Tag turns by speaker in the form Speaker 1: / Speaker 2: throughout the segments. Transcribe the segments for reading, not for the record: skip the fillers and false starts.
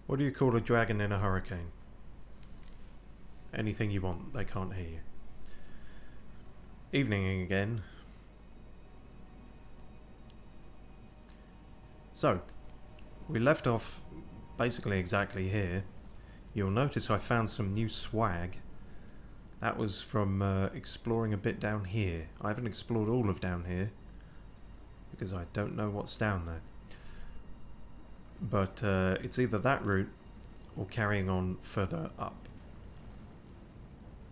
Speaker 1: What do you call a dragon in a hurricane? Anything you want, they can't hear you. Evening again. So, we left off basically exactly here. You'll notice I found some new swag. That was from exploring a bit down here. I haven't explored all of down here because I don't know what's down there. But it's either that route or carrying on further up.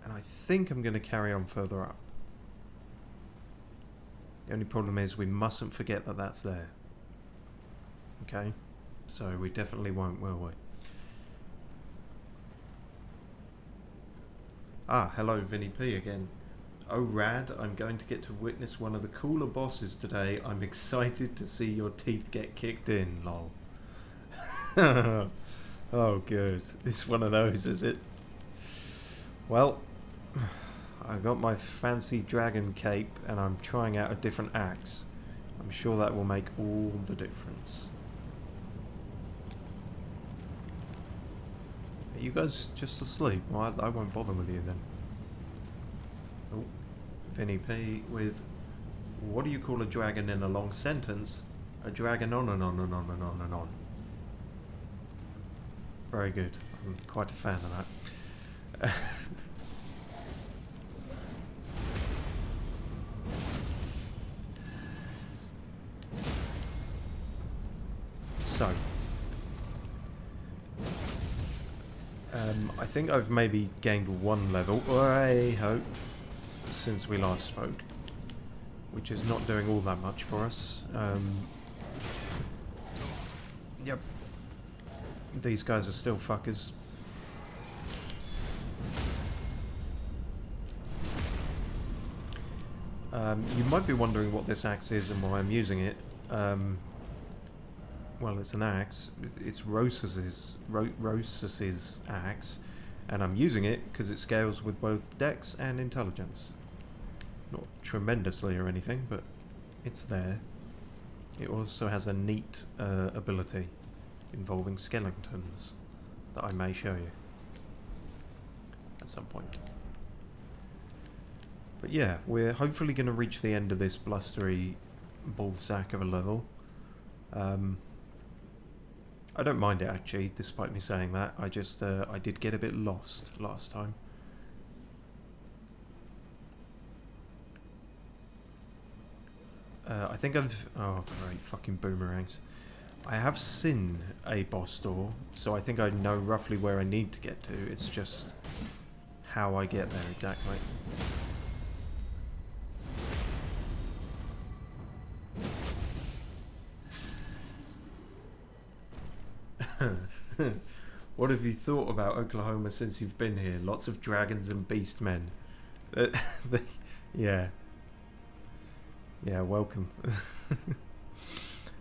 Speaker 1: And I think I'm going to carry on further up. The only problem is we mustn't forget that that's there. Okay? So we definitely won't, will we? Ah, hello Vinny P again. Oh rad, I'm going to get to witness one of the cooler bosses today. I'm excited to see your teeth get kicked in, lol. Oh good, it's one of those, is it? Well, I got my fancy dragon cape and I'm trying out a different axe. I'm sure that will make all the difference. Are you guys just asleep? Well, I won't bother with you then. Oh, Vinny P with, what do you call a dragon in a long sentence? A dragon on and on and on and on and on. Very good. I'm quite a fan of that. So, I think I've maybe gained one level, I hope, since we last spoke, which is not doing all that much for us. Yep. These guys are still fuckers. You might be wondering what this axe is and why I'm using it. Well, it's an axe. It's Rosas's axe, and I'm using it because it scales with both dex and intelligence. Not tremendously or anything, but it's there. It also has a neat ability involving skeletons that I may show you at some point. But yeah, we're hopefully going to reach the end of this blustery ballsack of a level. I don't mind it actually, despite me saying that. I just, I did get a bit lost last time. I think I've... Oh, great, fucking boomerangs. I have seen a boss door, so I think I know roughly where I need to get to. It's just how I get there exactly. What have you thought about Oklahoma since you've been here? Lots of dragons and beast men. Yeah. Yeah, welcome.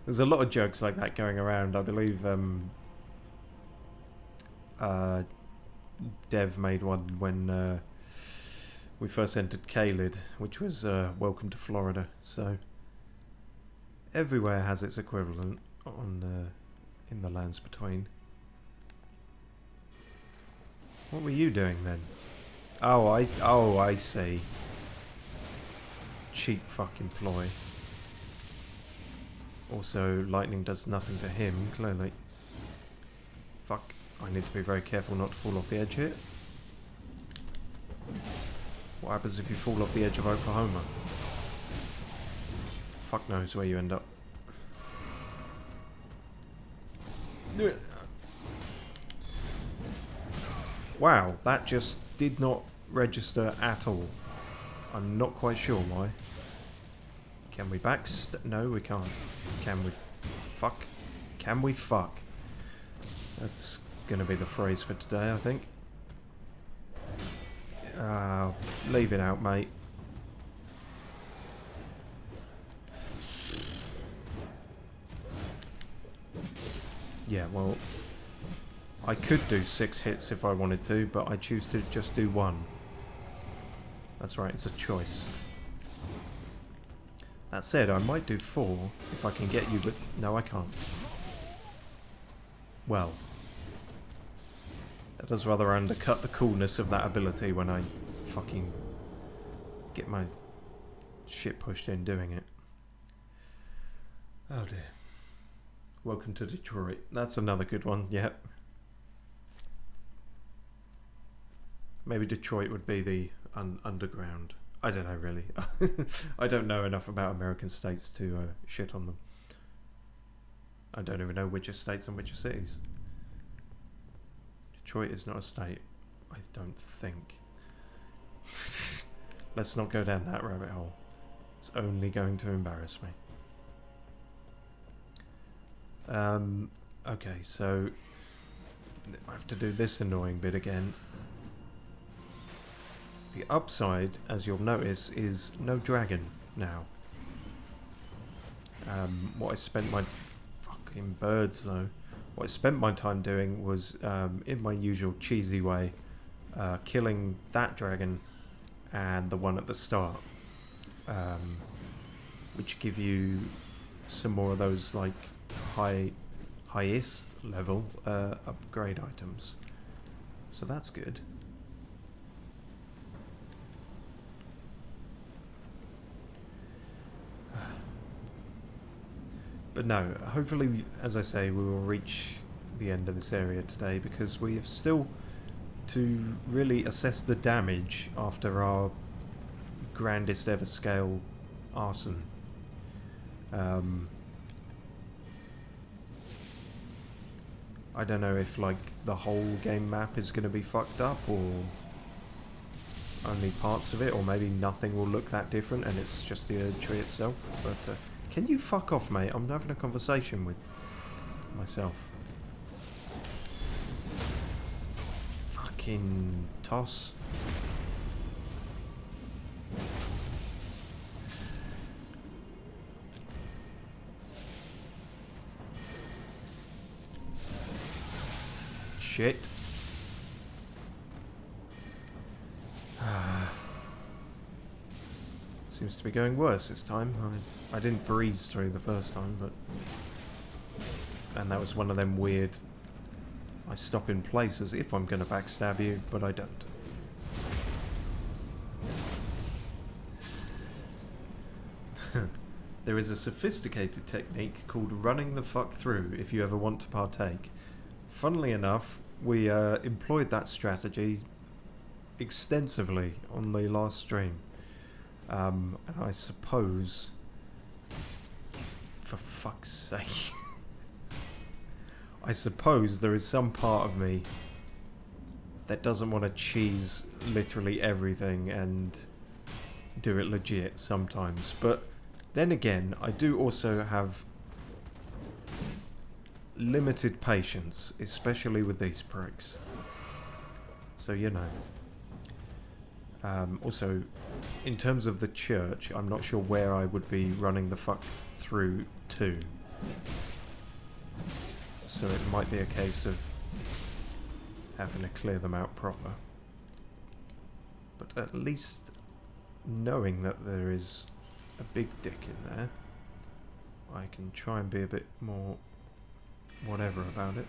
Speaker 1: There's a lot of jokes like that going around. I believe Dev made one when we first entered Caelid, which was Welcome to Florida. So everywhere has its equivalent on in the lands between. What were you doing then? Oh, I see. Cheap fucking ploy. Also, lightning does nothing to him, clearly. Fuck, I need to be very careful not to fall off the edge here. What happens if you fall off the edge of Oklahoma? Fuck knows where you end up. Wow, that just did not register at all. I'm not quite sure why. Can we no, we can't. Can we fuck? Can we fuck? That's gonna be the phrase for today, I think. Leave it out, mate. Yeah, well, I could do 6 hits if I wanted to, but I choose to just do 1. That's right, it's a choice. That said, I might do 4 if I can get you, but no, I can't. Well, That does rather undercut the coolness of that ability when I fucking get my shit pushed in doing it. Oh dear. Welcome to Detroit. That's another good one, yep. Maybe Detroit would be the underground. I don't know, really. I don't know enough about American states to shit on them. I don't even know which are states and which are cities. Detroit is not a state, I don't think. Let's not go down that rabbit hole. It's only going to embarrass me. Okay, so I have to do this annoying bit again. The upside, as you'll notice, is no dragon now. What I spent my fucking birds though. What I spent my time doing was, in my usual cheesy way, killing that dragon and the one at the start, which give you some more of those like highest level upgrade items. So that's good. But no, hopefully, as I say, we will reach the end of this area today, because we have still to really assess the damage after our grandest ever scale arson. I don't know if like the whole game map is going to be fucked up, or only parts of it, or maybe nothing will look that different and it's just the Erd tree itself. But can you fuck off, mate? I'm having a conversation with myself. Fucking toss. Shit. Seems to be going worse this time. I didn't breeze through the first time, but... And that was one of them weird... I stop in place as if I'm going to backstab you, but I don't. There is a sophisticated technique called running the fuck through if you ever want to partake. Funnily enough, we employed that strategy extensively on the last stream. And I suppose, for fuck's sake, I suppose there is some part of me that doesn't want to cheese literally everything and do it legit sometimes. But then again, I do also have limited patience, especially with these pricks. So, you know. Also, in terms of the church, I'm not sure where I would be running the fuck through to. So it might be a case of having to clear them out proper. But at least knowing that there is a big dick in there, I can try and be a bit more whatever about it.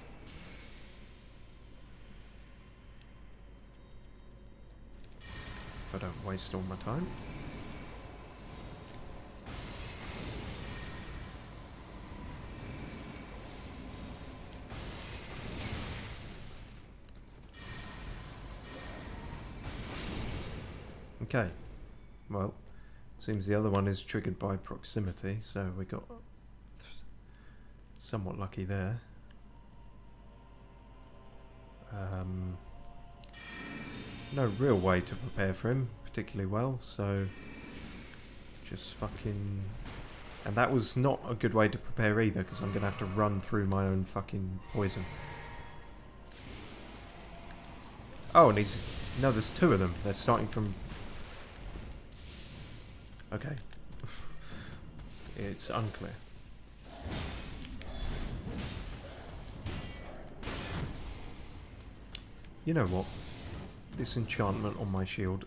Speaker 1: I don't waste all my time. Okay, well, seems the other one is triggered by proximity, so we got somewhat lucky there. No real way to prepare for him particularly well, so just fucking... And that was not a good way to prepare either, because I'm going to have to run through my own fucking poison. Oh, and he's... No, there's two of them. They're starting from... Okay. It's unclear. You know what? This enchantment on my shield,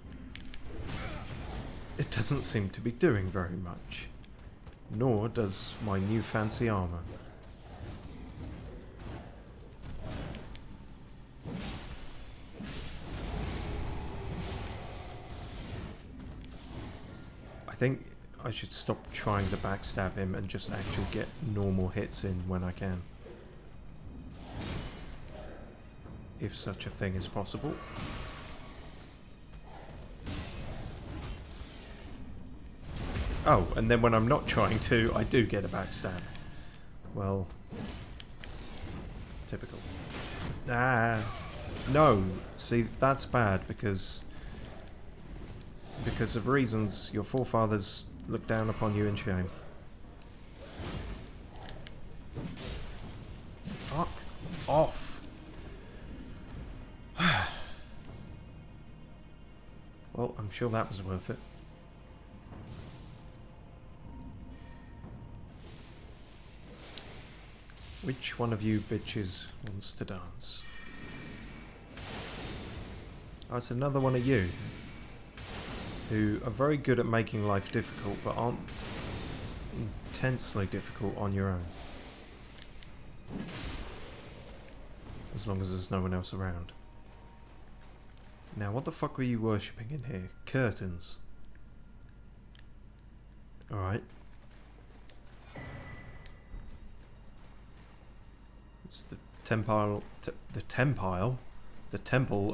Speaker 1: it doesn't seem to be doing very much. Nor does my new fancy armor. think I should stop trying to backstab him and just actually get normal hits in when I can. If such a thing is possible. Oh, and then when I'm not trying to, I do get a backstab. Well, typical. Ah, no. See, that's bad because of reasons your forefathers looked down upon you in shame. Fuck off. Well, I'm sure that was worth it. Which one of you bitches wants to dance? Oh, it's another one of you who are very good at making life difficult but aren't intensely difficult on your own. As long as there's no one else around. Now, what the fuck were you worshipping in here? Curtains. Alright. It's the temple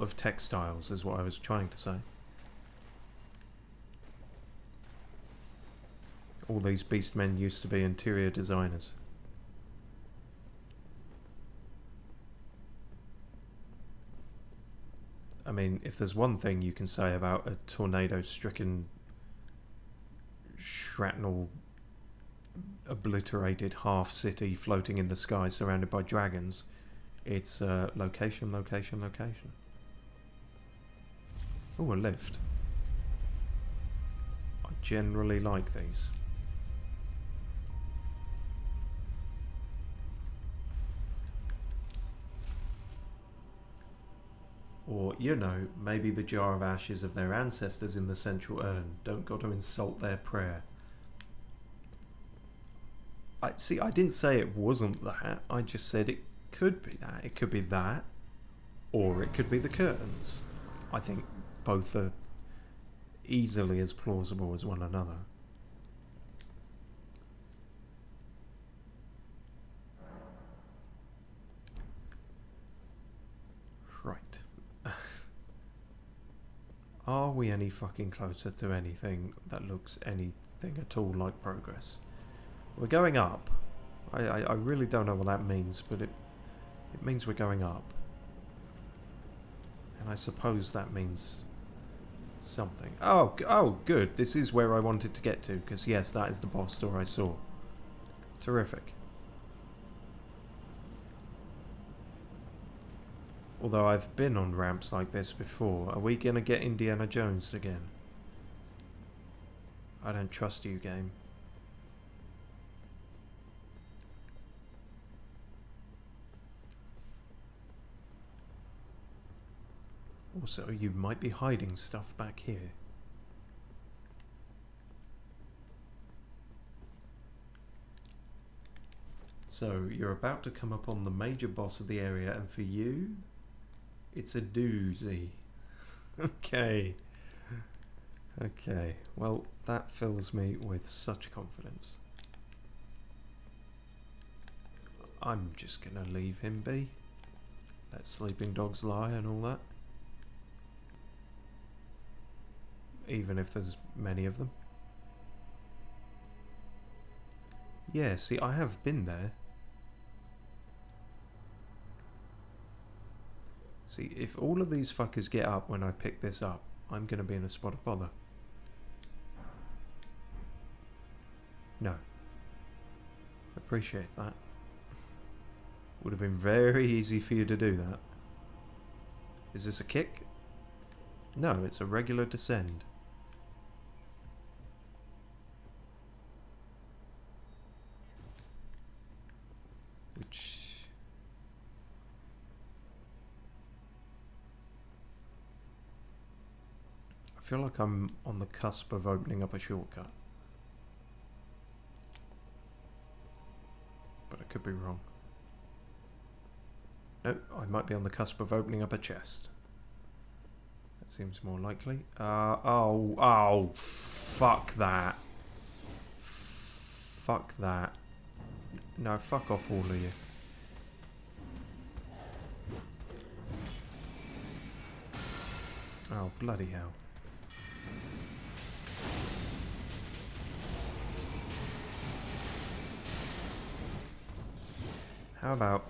Speaker 1: of textiles is what I was trying to say. All these beastmen used to be interior designers. I mean, if there's one thing you can say about a tornado-stricken, shrapnel obliterated half city floating in the sky surrounded by dragons, it's location, location, location. Oh, a lift. I generally like these. Or, you know, maybe the jar of ashes of their ancestors in the central urn. Don't got to insult their prayer. I didn't say it wasn't that. I just said it could be that. It could be that. Or it could be the curtains. I think both are easily as plausible as one another. Right. Are we any fucking closer to anything that looks anything at all like progress? We're going up. I really don't know what that means, but it means we're going up. And I suppose that means something. Oh, good. This is where I wanted to get to, because yes, that is the boss door I saw. Terrific. Although I've been on ramps like this before. Are we gonna get Indiana Jones again? I don't trust you, game. Also, you might be hiding stuff back here. So, you're about to come upon the major boss of the area, and for you, it's a doozy. Okay. Okay. Well, that fills me with such confidence. I'm just gonna leave him be. Let sleeping dogs lie and all that. Even if there's many of them. Yeah, see, I have been there. See, if all of these fuckers get up when I pick this up, I'm gonna be in a spot of bother. No. Appreciate that. Would have been very easy for you to do that. Is this a kick? No, it's a regular descend. Which... I feel like I'm on the cusp of opening up a shortcut. But I could be wrong. No, I might be on the cusp of opening up a chest. That seems more likely. Oh, fuck that. Fuck that. No, fuck off all of you. Oh, bloody hell. How about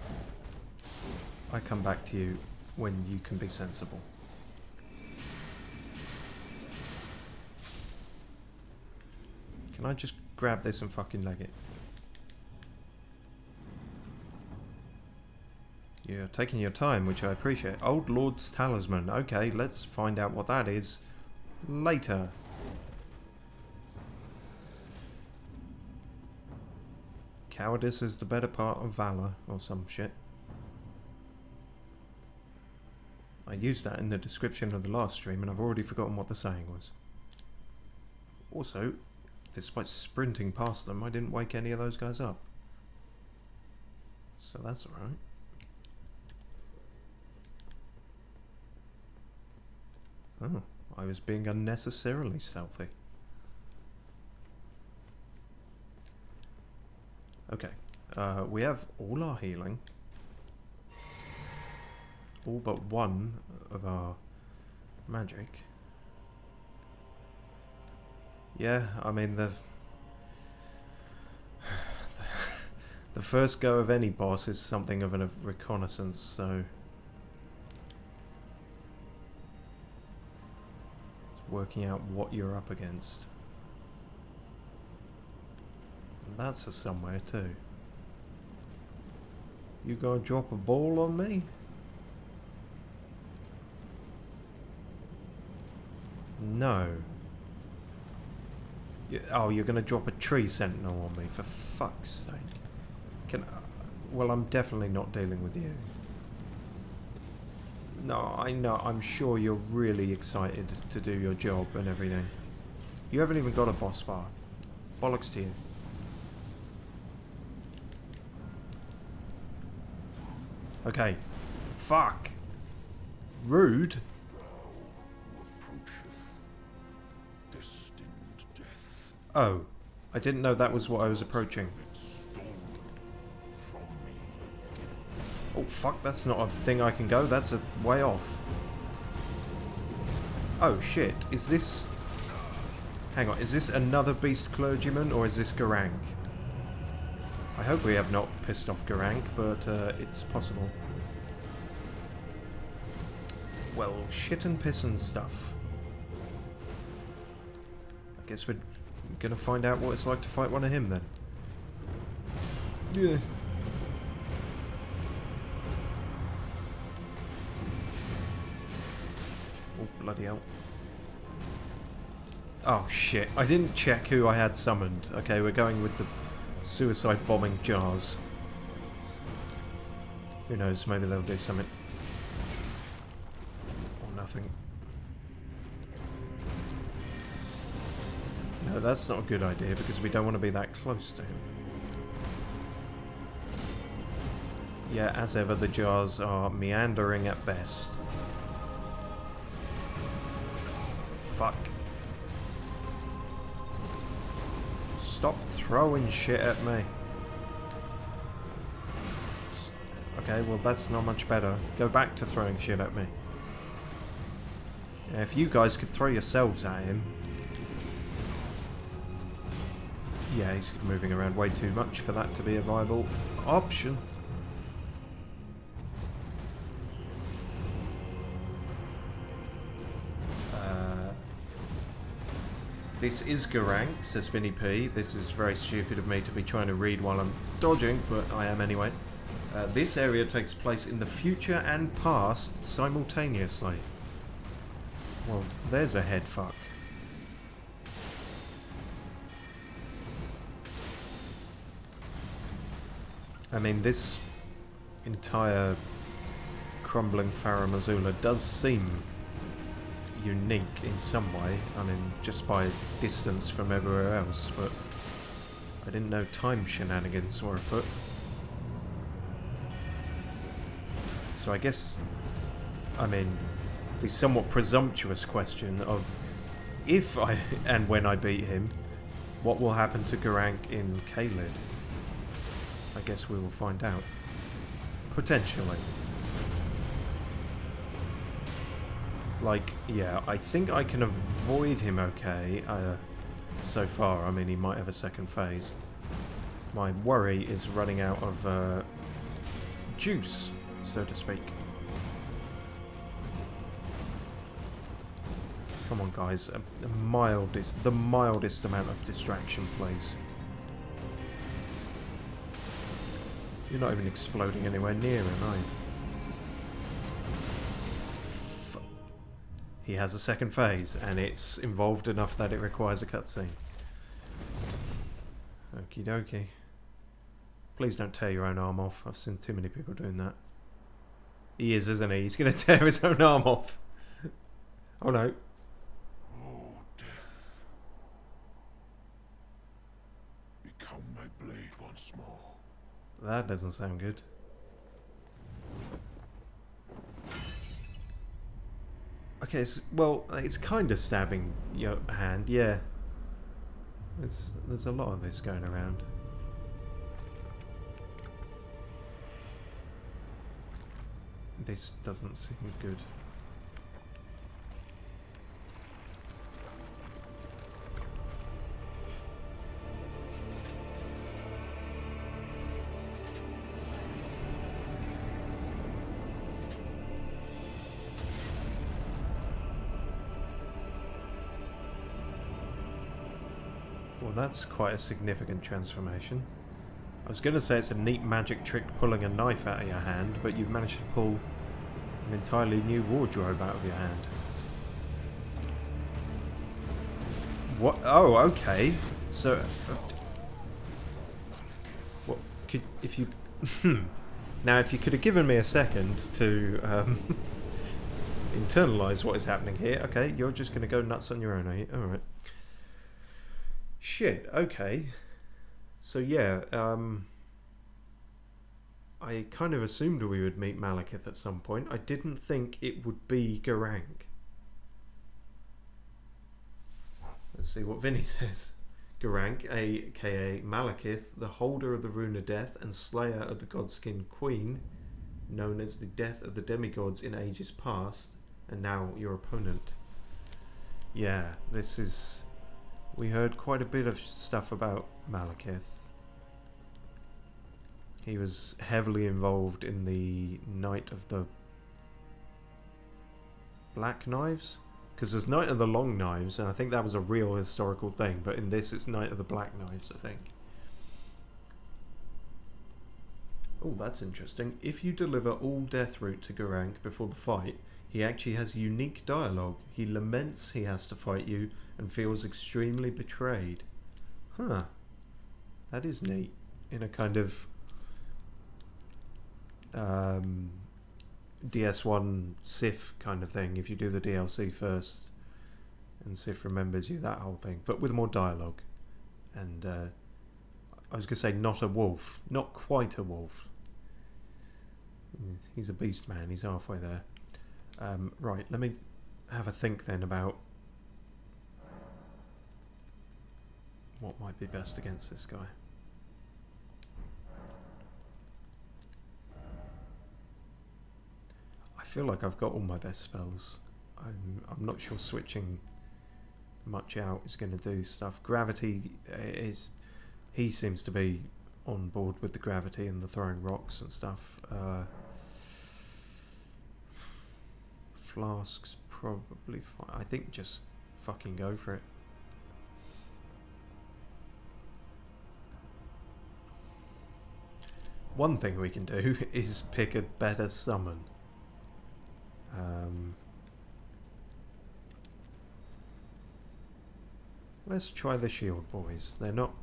Speaker 1: I come back to you when you can be sensible? Can I just grab this and fucking leg it? You're taking your time, which I appreciate. Old Lord's Talisman. Okay, let's find out what that is later. Cowardice is the better part of valor, or some shit. I used that in the description of the last stream, and I've already forgotten what the saying was. Also, despite sprinting past them, I didn't wake any of those guys up. So that's alright. Oh, I was being unnecessarily stealthy. Okay, we have all our healing. All but one of our magic. Yeah, I mean the first go of any boss is something of a reconnaissance, so it's working out what you're up against. And that's a somewhere too. You gonna drop a ball on me? No. Oh, you're going to drop a tree sentinel on me, for fuck's sake. Well, I'm definitely not dealing with you. No, I know, I'm sure you're really excited to do your job and everything. You haven't even got a boss bar. Bollocks to you. Okay. Fuck. Rude. Oh, I didn't know that was what I was approaching. Oh fuck, that's not a thing I can go, that's a way off. Oh shit, is this... Hang on, is this another beast clergyman or is this Garank? I hope we have not pissed off Garank, but it's possible. Well, shit and piss and stuff. I guess we're gonna find out what it's like to fight one of him then. Yeah. Oh, bloody hell. Oh shit, I didn't check who I had summoned. Okay, we're going with the suicide bombing jars. Who knows, maybe they'll do something. Or nothing. No, that's not a good idea because we don't want to be that close to him. Yeah, as ever, the jars are meandering at best. Fuck. Stop throwing shit at me. Okay, well that's not much better. Go back to throwing shit at me. Yeah, if you guys could throw yourselves at him. Yeah, he's moving around way too much for that to be a viable option. This is Garank, says Vinny P. This is very stupid of me to be trying to read while I'm dodging, but I am anyway. This area takes place in the future and past simultaneously. Well, there's a head fuck. I mean, this entire crumbling Farah Missoula does seem unique in some way. I mean, just by distance from everywhere else, but I didn't know time shenanigans were afoot. So I guess, I mean, the somewhat presumptuous question of if I and when I beat him, what will happen to Geraint in Caelid? I guess we will find out. Potentially. Like, yeah, I think I can avoid him okay so far. I mean, he might have a second phase. My worry is running out of juice, so to speak. Come on, guys. The mildest amount of distraction, please. You're not even exploding anywhere near him, are you? He has a second phase, and it's involved enough that it requires a cutscene. Okie dokie. Please don't tear your own arm off. I've seen too many people doing that. He is, isn't he? He's going to tear his own arm off. Oh no.
Speaker 2: Oh, death. Become my blade once more.
Speaker 1: That doesn't sound good. Okay, well, it's kind of stabbing your hand, yeah. There's a lot of this going around. This doesn't seem good. Well, that's quite a significant transformation. I was going to say it's a neat magic trick pulling a knife out of your hand, but you've managed to pull an entirely new wardrobe out of your hand. What? Oh, okay. So, what could if you? Now, if you could have given me a second to internalize what is happening here. Okay, you're just going to go nuts on your own, are you? All right. Shit. Okay. So yeah, I kind of assumed we would meet Malekith at some point. I didn't think it would be Geraint. Let's see what Vinny says. Geraint, aka Malekith, the holder of the Rune of Death and slayer of the Godskin Queen, known as the death of the demigods in ages past, and now your opponent. Yeah, this is... We heard quite a bit of stuff about Malekith. He was heavily involved in the Night of the Black Knives? Because there's Night of the Long Knives, and I think that was a real historical thing, but in this it's Night of the Black Knives, I think. Oh, that's interesting. If you deliver all Death Root to Geraint before the fight, he actually has unique dialogue. He laments he has to fight you and feels extremely betrayed. Huh. That is neat. In a kind of DS1 Sif kind of thing. If you do the DLC first and Sif remembers you, that whole thing. But with more dialogue. And I was going to say not a wolf. Not quite a wolf. He's a beast man. He's halfway there. Right, let me have a think then about what might be best against this guy. I feel like I've got all my best spells. I'm not sure switching much out is going to do stuff. Gravity is... He seems to be on board with the gravity and the throwing rocks and stuff. Flasks probably fine. I think just fucking go for it. One thing we can do is pick a better summon. Let's try the shield boys. They're not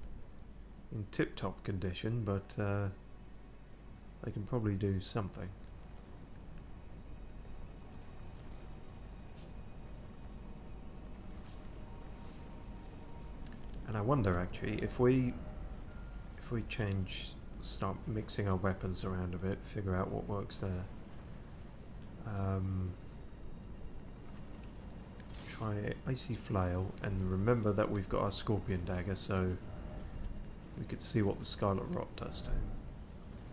Speaker 1: in tip-top condition, but they can probably do something. And I wonder actually if we start mixing our weapons around a bit, figure out what works there. try Icy Flail, and remember that we've got our Scorpion Dagger, so we could see what the Scarlet Rot does to him.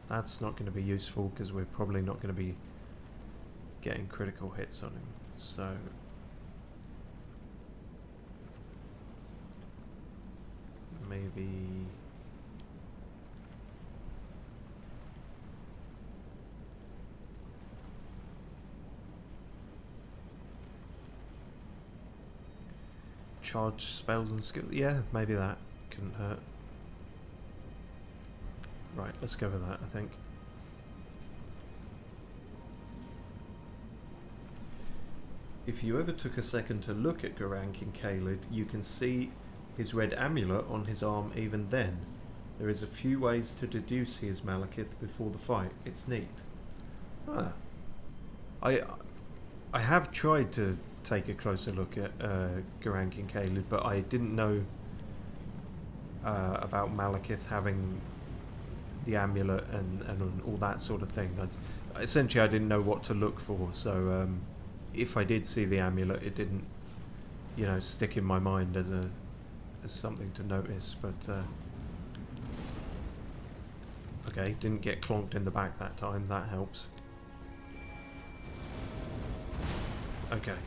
Speaker 1: That's not going to be useful because we're probably not going to be getting critical hits on him. So maybe charge spells and skill. Yeah, maybe that couldn't hurt. Right, let's go with that, I think. If you ever took a second to look at Geraint and Caelid, you can see his red amulet on his arm even then. There is a few ways to deduce he is Malekith before the fight. It's neat. Ah. I have tried to take a closer look at Geraint and Caelid, but I didn't know about Malekith having the amulet and all that sort of thing. Essentially, I didn't know what to look for, so if I did see the amulet, it didn't, you know, stick in my mind as something to notice. But okay, didn't get clonked in the back that time. That helps. Okay,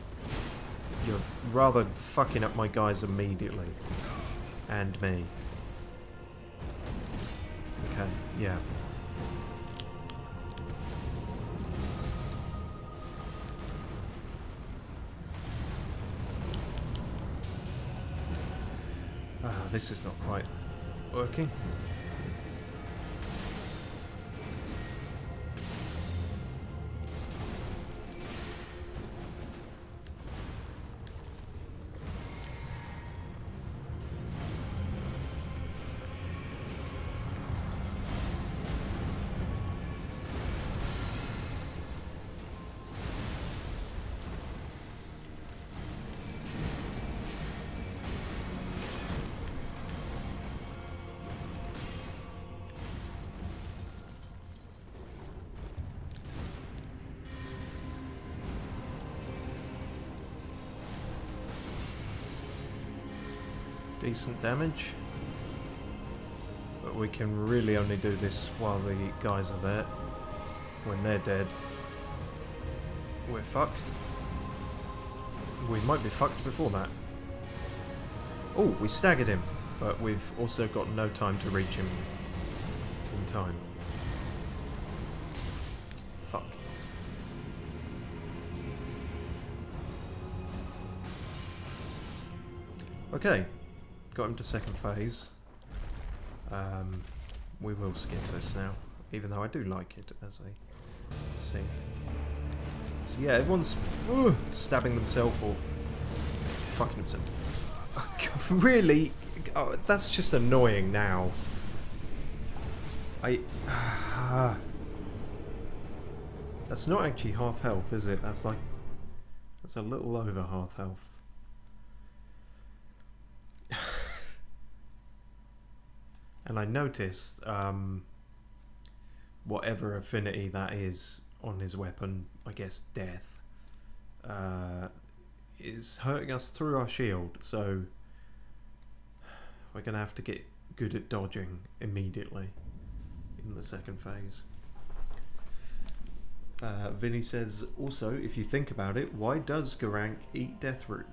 Speaker 1: you're rather fucking up my guys immediately, and me. Okay, yeah. This is not quite working. Decent damage, but we can really only do this while the guys are there. When they're dead, we're fucked. We might be fucked before that. Oh, we staggered him, but we've also got no time to reach him in time. Fuck. Okay. Got him to second phase. We will skip this now, even though I do like it as a scene. So yeah, everyone's stabbing themselves or fucking themselves. Really? Oh, that's just annoying now. That's not actually half health, is it? That's a little over half health. And I noticed whatever affinity that is on his weapon, I guess death, is hurting us through our shield, so we're going to have to get good at dodging immediately in the second phase. Vinny says, also, if you think about it, why does Geraint eat Deathroot?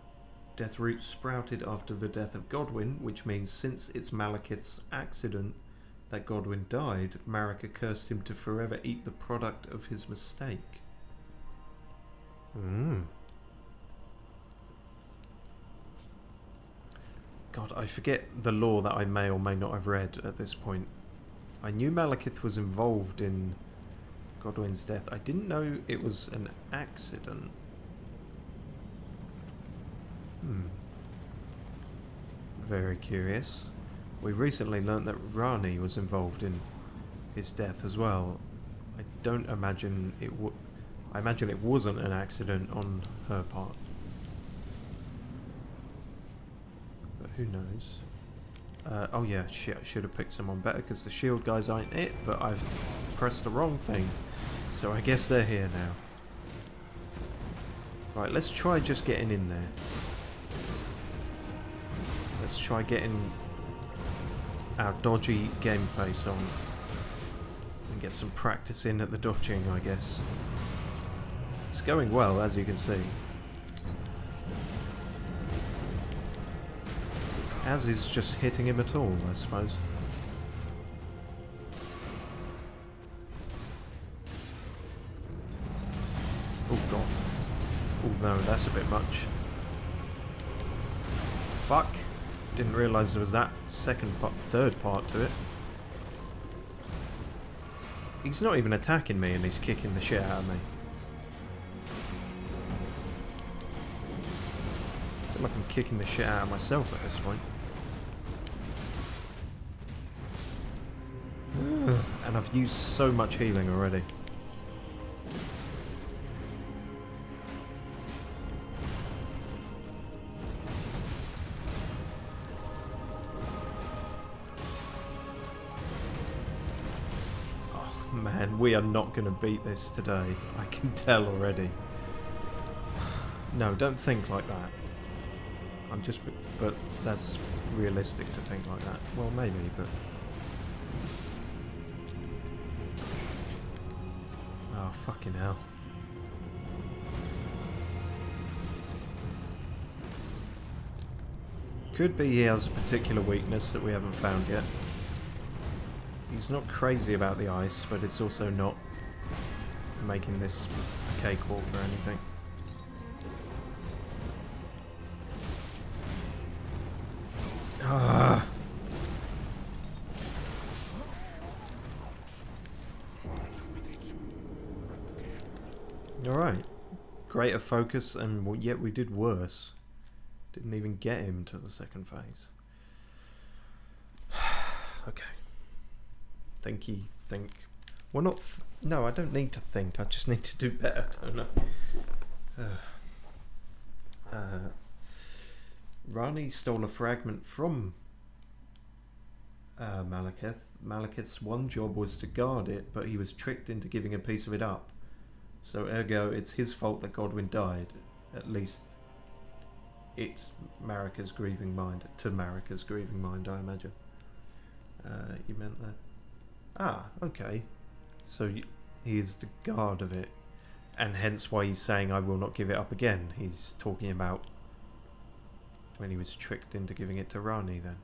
Speaker 1: Deathroot sprouted after the death of Godwyn, which means since it's Malekith's accident that Godwyn died, Marika cursed him to forever eat the product of his mistake. God, I forget the lore that I may or may not have read at this point. I knew Malekith was involved in Godwyn's death. I didn't know it was an accident. Very curious. We recently learnt that Rani was involved in his death as well. I don't imagine it would. I imagine it wasn't an accident on her part. But who knows? Oh yeah, shit, I should have picked someone better because the shield guys aren't it, but I've pressed the wrong thing. So I guess they're here now. Right, let's try just getting in there. Let's try getting our dodgy game face on and get some practice in at the dodging, I guess. It's going well, as you can see. As is just hitting him at all, I suppose. Oh god. Oh no, that's a bit much. Fuck. Didn't realise there was that third part to it. He's not even attacking me and he's kicking the shit out of me. I feel like I'm kicking the shit out of myself at this point. And I've used so much healing already. Oh man, we are not going to beat this today. I can tell already. No, don't think like that. I'm just... but that's realistic to think like that. Well, maybe, but... oh, fucking hell. Could be he has a particular weakness that we haven't found yet. He's not crazy about the ice, but it's also not making this a cakewalk or anything. Ah. Alright. Greater focus, and yet we did worse. Didn't even get him to the second phase. Okay. Think. Well, not... no, I don't need to think. I just need to do better, don't I? Rani stole a fragment from Malekith. Malekith's one job was to guard it, but he was tricked into giving a piece of it up. So ergo, it's his fault that Godwyn died. At least, it's Marika's grieving mind. To Marika's grieving mind, I imagine. You meant that? Ah, okay. So he is the guard of it. And hence why he's saying, I will not give it up again. He's talking about when he was tricked into giving it to Rani then.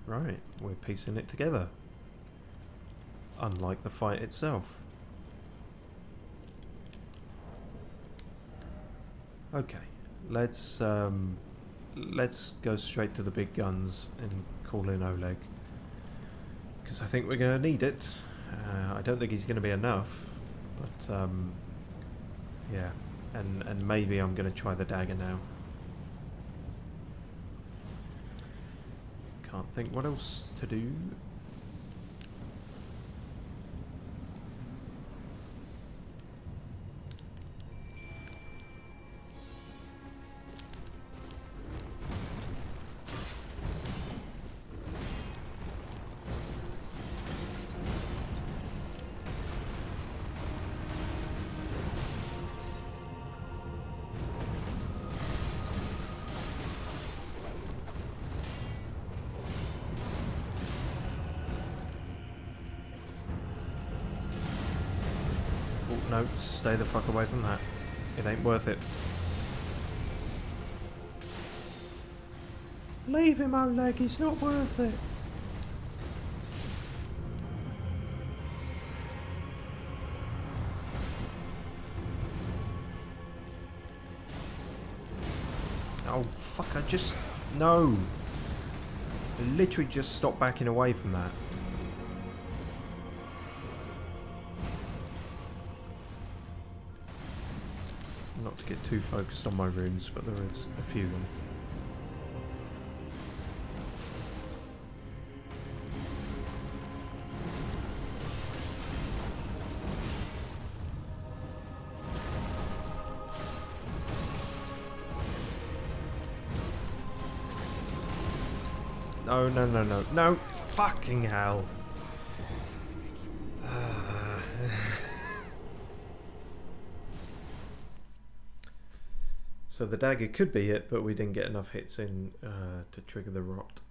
Speaker 1: Right, we're piecing it together. Unlike the fight itself. Okay, let's go straight to the big guns and call in Oleg. Because I think we're going to need it. I don't think he's going to be enough. But, yeah. And maybe I'm going to try the dagger now. Can't think what else to do. No, stay the fuck away from that. It ain't worth it. Leave him, Oleg, he's not worth it. Oh, fuck, I just... no! I literally just stopped backing away from that. Not to get too focused on my runes, but there is a few of them. No, no, no, no. No! Fucking hell! So the dagger could be it, but we didn't get enough hits in to trigger the rot.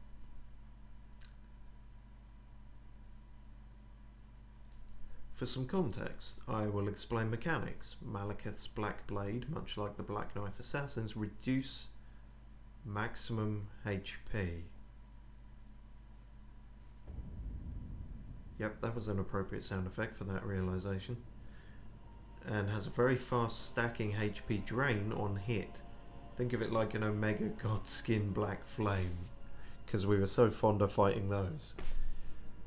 Speaker 1: For some context, I will explain mechanics. Malekith's Black Blade, much like the Black Knife Assassins, reduce maximum HP. Yep, that was an appropriate sound effect for that realization. And has a very fast stacking HP drain on hit. Think of it like an Omega God Skin Black Flame, because we were so fond of fighting those.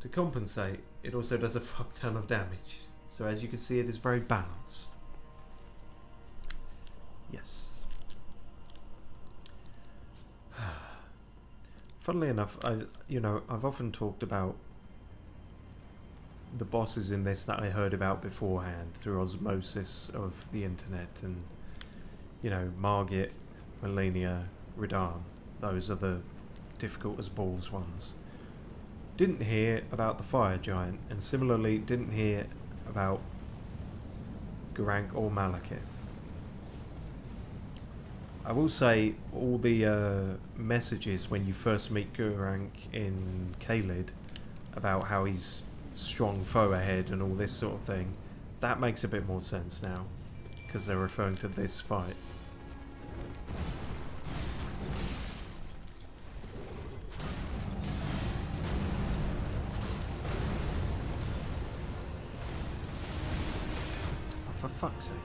Speaker 1: To compensate, it also does a fuck ton of damage. So as you can see, it is very balanced. Yes. Funnily enough, I've often talked about the bosses in this that I heard about beforehand through osmosis of the internet, and Margit, Melania, Radahn. Those are the difficult as balls ones. Didn't hear about the fire giant, and similarly didn't hear about Gurranq or Malekith. I will say all the messages when you first meet Gurranq in Caelid about how he's strong foe ahead and all this sort of thing, that makes a bit more sense now, because they're referring to this fight. For fuck's sake.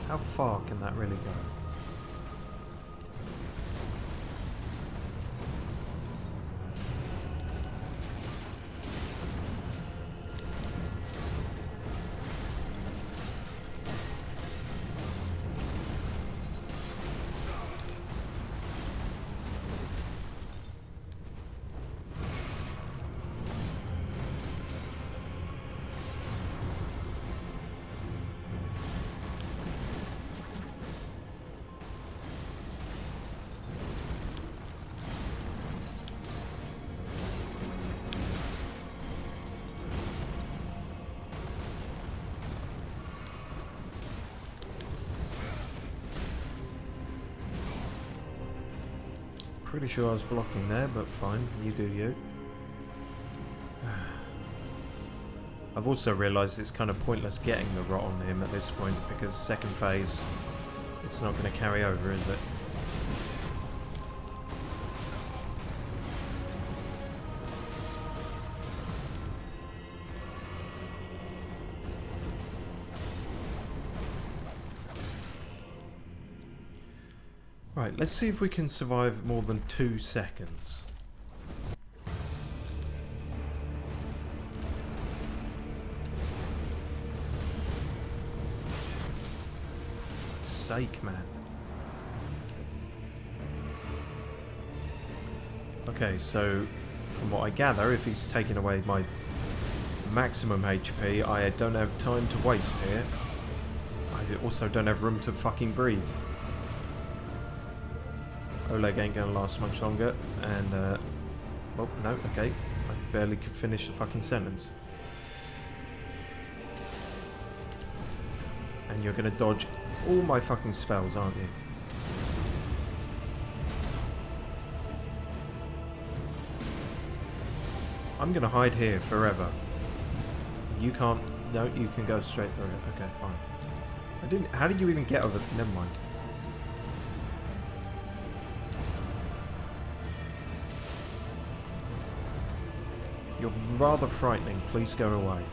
Speaker 1: How far can that really go? Pretty sure I was blocking there, but fine, you do you. I've also realised it's kind of pointless getting the rot on him at this point, because second phase, it's not going to carry over, is it? Right, let's see if we can survive more than 2 seconds. Sake, man. Okay, so from what I gather, if he's taking away my maximum HP, I don't have time to waste here. I also don't have room to fucking breathe. Oleg ain't gonna last much longer, and oh no, okay, I barely could finish the fucking sentence. And you're gonna dodge all my fucking spells, aren't you? I'm gonna hide here forever. You can't. No, you can go straight through it. Okay, fine. I didn't. How did you even get over? Never mind. You're rather frightening. Please go away.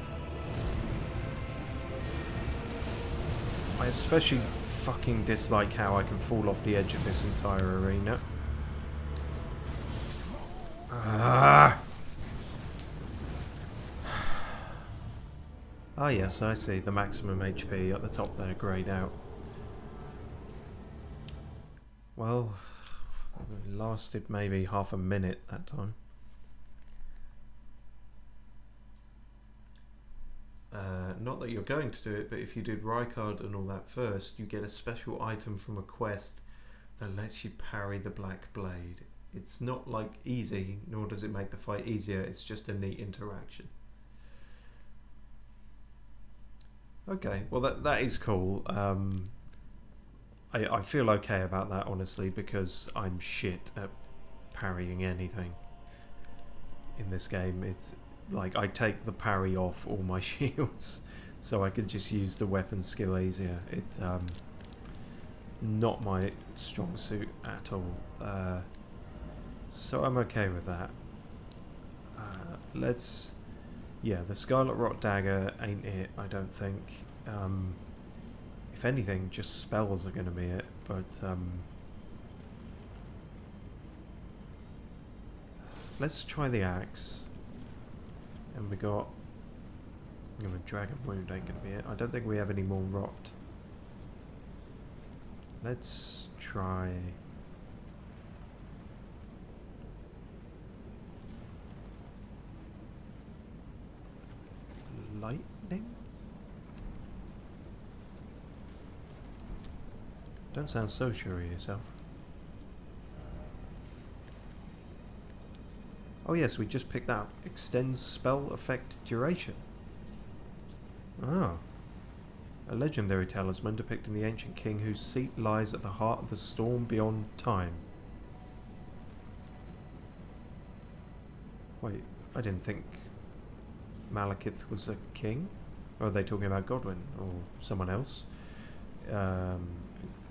Speaker 1: I especially fucking dislike how I can fall off the edge of this entire arena. Ah! Ah yes, I see. The maximum HP at the top there, greyed out. Well, it lasted maybe half a minute that time. Not that you're going to do it, but if you did Rykard and all that first, you get a special item from a quest that lets you parry the Black Blade. It's not like easy, nor does it make the fight easier, it's just a neat interaction. Okay, well that is cool. I feel okay about that, honestly, because I'm shit at parrying anything in this game. It's like I take the parry off all my shields so I can just use the weapon skill easier. It's not my strong suit at all. So I'm okay with that. Let's... Yeah, the Scarlet Rot Dagger ain't it, I don't think. If anything, just spells are going to be it, but... let's try the axe. And we got... Dragon Wound ain't going to be it. I don't think we have any more rot. Let's try... Lightning? Don't sound so sure of yourself. Oh yes, we just picked that up. Extends spell effect duration. Ah. A legendary talisman depicting the ancient king whose seat lies at the heart of the storm beyond time. Wait, I didn't think Malekith was a king? Or are they talking about Godwin or someone else?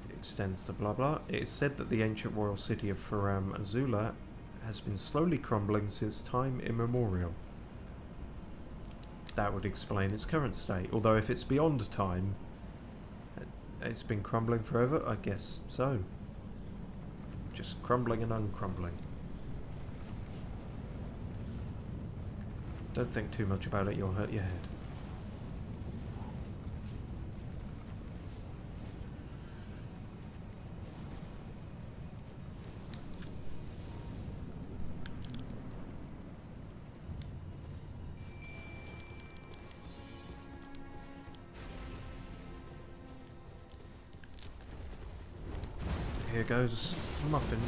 Speaker 1: Extends to blah blah. It is said that the ancient royal city of Faram Azula has been slowly crumbling since time immemorial. That would explain its current state. Although if it's beyond time, it's been crumbling forever, I guess so. Just crumbling and uncrumbling. Don't think too much about it, you'll hurt your head. Here goes Muffin.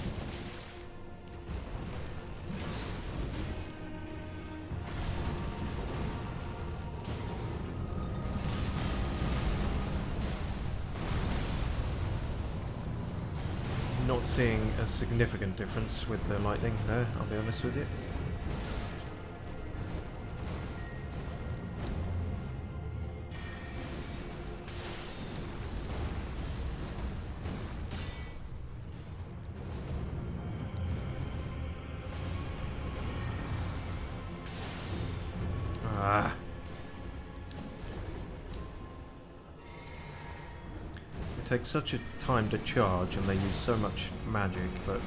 Speaker 1: Not seeing a significant difference with the lightning there, I'll be honest with you. Ah. It takes such a time to charge and they use so much magic, but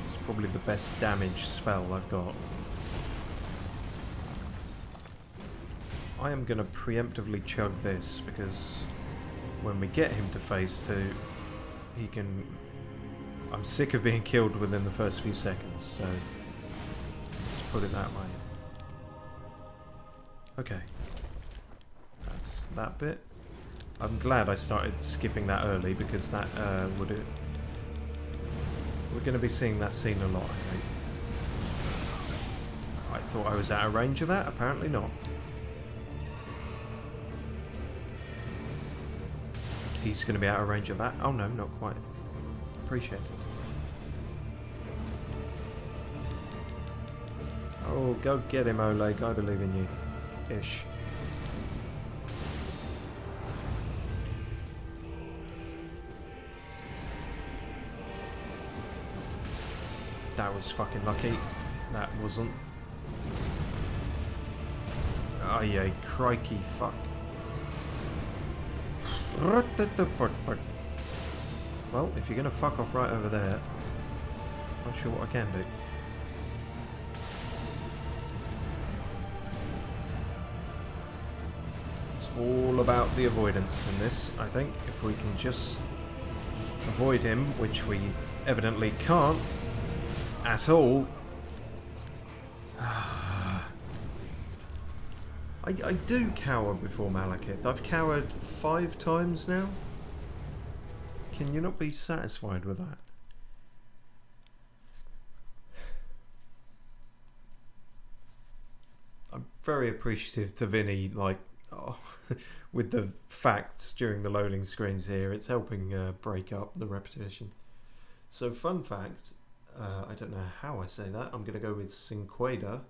Speaker 1: it's probably the best damage spell I've got. I am going to preemptively chug this because when we get him to phase 2, he can... I'm sick of being killed within the first few seconds, so let's put it that way. Okay, that's that bit. I'm glad I started skipping that early because that would... We're going to be seeing that scene a lot, I think. I thought I was out of range of that, apparently not. He's going to be out of range of that. Oh no, not quite. Appreciate it. Oh, go get him, Oleg. I believe in you. Ish. That was fucking lucky. That wasn't. Oh yeah, crikey, fuck. Well, if you're gonna fuck off right over there, I'm not sure what I can do. It's all about the avoidance in this, I think. If we can just avoid him, which we evidently can't at all. I do cower before Malekith. I've cowered 5 times now. Can you not be satisfied with that? I'm very appreciative to Vinny, like, Oh, with the facts during the loading screens here, it's helping break up the repetition. So fun fact, I don't know how I say that, I'm going to go with Cinqueda,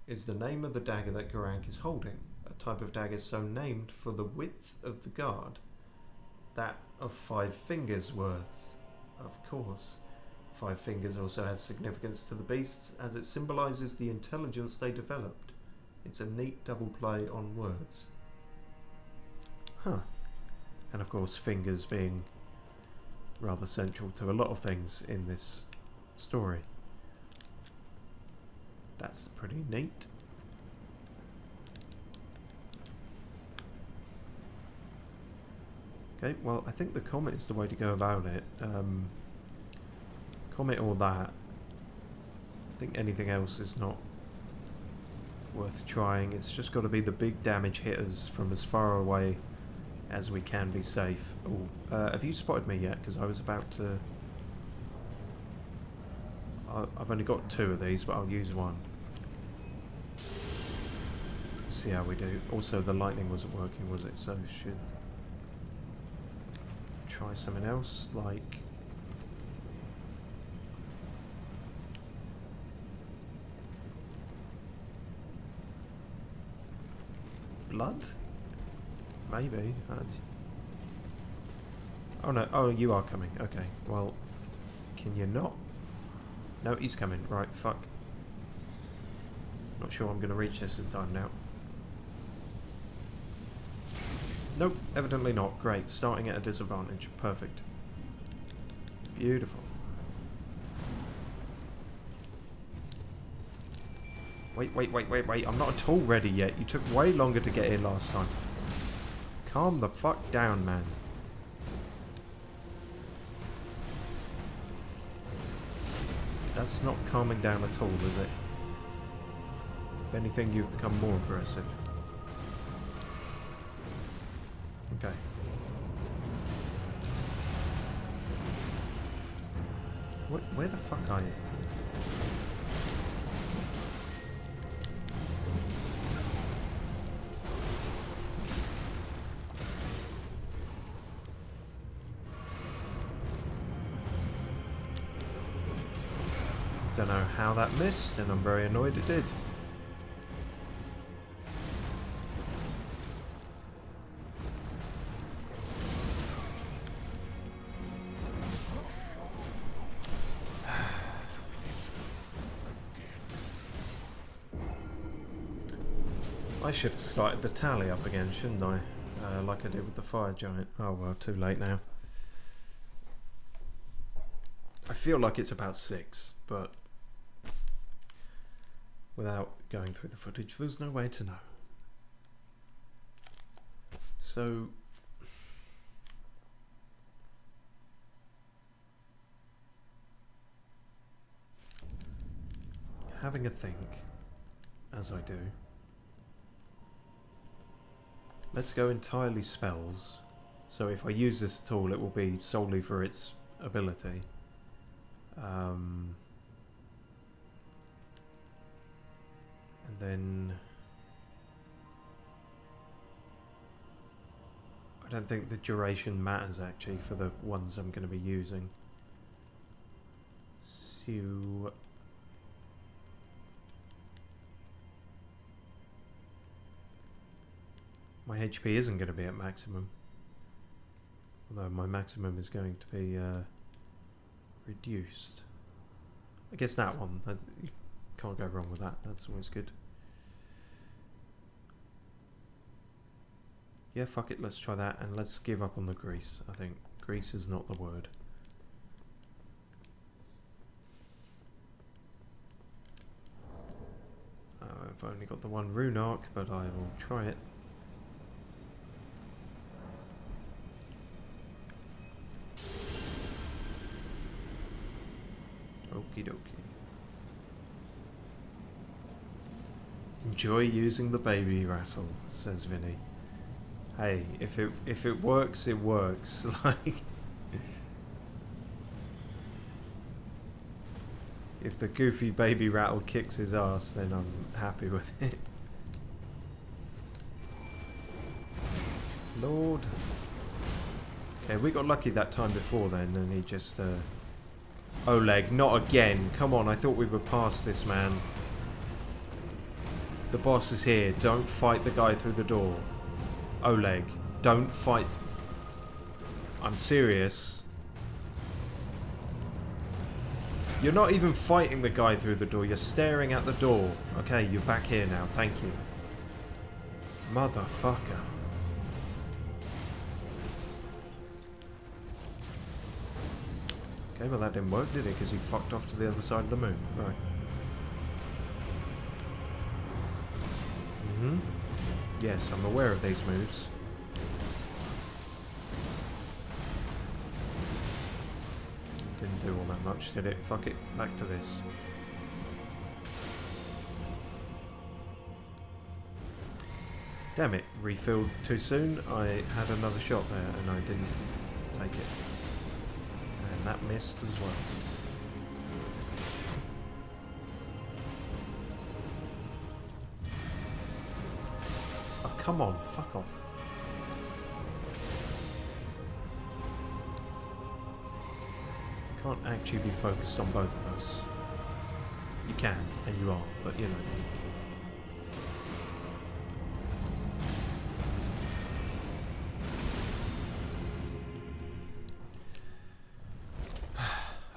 Speaker 1: is the name of the dagger that Garank is holding. A type of dagger so named for the width of the guard. That of 5 fingers worth. Of course. 5 fingers also has significance to the beasts, as it symbolises the intelligence they developed. It's a neat double play on words. Huh. And of course, fingers being rather central to a lot of things in this story. That's pretty neat. Okay, well, I think the comet is the way to go about it. Comet or that. I think anything else is not worth trying. It's just got to be the big damage hitters from as far away as we can be safe. Oh, have you spotted me yet? Because I was about to... I've only got 2 of these, but I'll use one. See how we do. Also, the lightning wasn't working, was it? So should try something else, like... blood? Maybe. Oh no, oh, you are coming. Okay, well, can you not? No, he's coming. Right, fuck. Not sure I'm going to reach this in time now. Nope, evidently not. Great, starting at a disadvantage. Perfect. Beautiful. Wait, I'm not at all ready yet. You took way longer to get here last time. Calm the fuck down, man. That's not calming down at all, is it? If anything, you've become more aggressive. Okay. Where the fuck are you? Don't know how that missed, and I'm very annoyed it did. I should have started the tally up again, shouldn't I? Like I did with the fire giant. Oh well, too late now. I feel like it's about 6, but without going through the footage, there's no way to know. So, having a think, as I do, let's go entirely spells. So if I use this tool, it will be solely for its ability. And then I don't think the duration matters actually for the ones I'm going to be using. So my HP isn't going to be at maximum, although my maximum is going to be reduced. I guess that one, you can't go wrong with that. That's always good. Yeah, fuck it, let's try that, and let's give up on the grease. I think grease is not the word. I've only got the one rune arc, but I will try it. Okie dokie. Enjoy using the baby rattle, says Vinny. Hey, if it works, it works. Like, if the goofy baby rattle kicks his ass, then I'm happy with it. Lord. Okay, we got lucky that time before then, and he just, Oleg, not again. Come on, I thought we were past this, man. The boss is here. Don't fight the guy through the door. Oleg, don't fight. I'm serious. You're not even fighting the guy through the door. You're staring at the door. Okay, you're back here now. Thank you. Motherfucker. Okay, well that didn't work, did it? Because he fucked off to the other side of the moon. Right. Mm-hmm. Yes, I'm aware of these moves. Didn't do all that much, did it? Fuck it. Back to this. Damn it. Refilled too soon. I had another shot there and I didn't take it. And that missed as well. Oh, come on. Fuck off. Can't actually be focused on both of us. You can, and you are, but you know.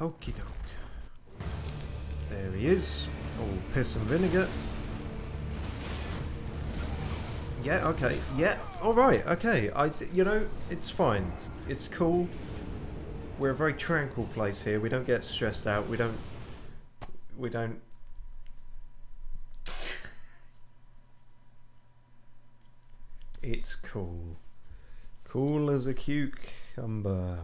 Speaker 1: Okie doke. There he is. All piss and vinegar. Yeah, okay. Yeah, alright, okay. You know, it's fine. It's cool. We're a very tranquil place here. We don't get stressed out. We don't... It's cool. Cool as a cucumber.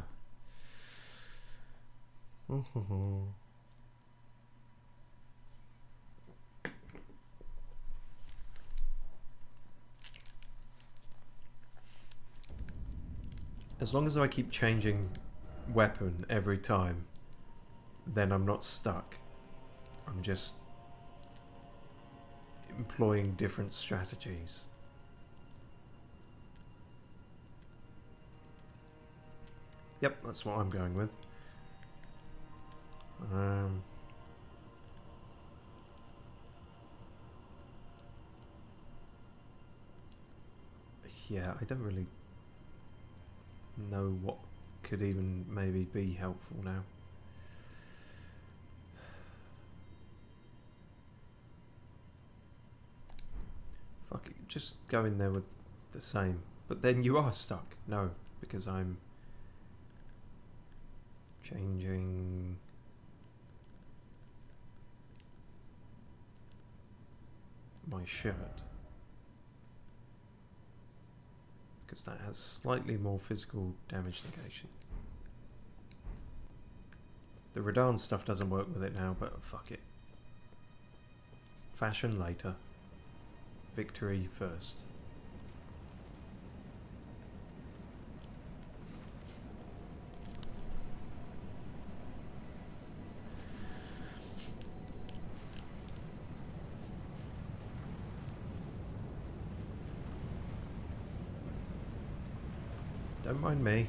Speaker 1: As long as I keep changing weapon every time, then I'm not stuck. I'm just employing different strategies. Yep, that's what I'm going with. Yeah, I don't really know what could even maybe be helpful now. Fuck it, just go in there with the same. But then you are stuck. No, because I'm changing my shirt. Because that has slightly more physical damage negation. The Radahn stuff doesn't work with it now, but fuck it. Fashion later. Victory first. Don't mind me.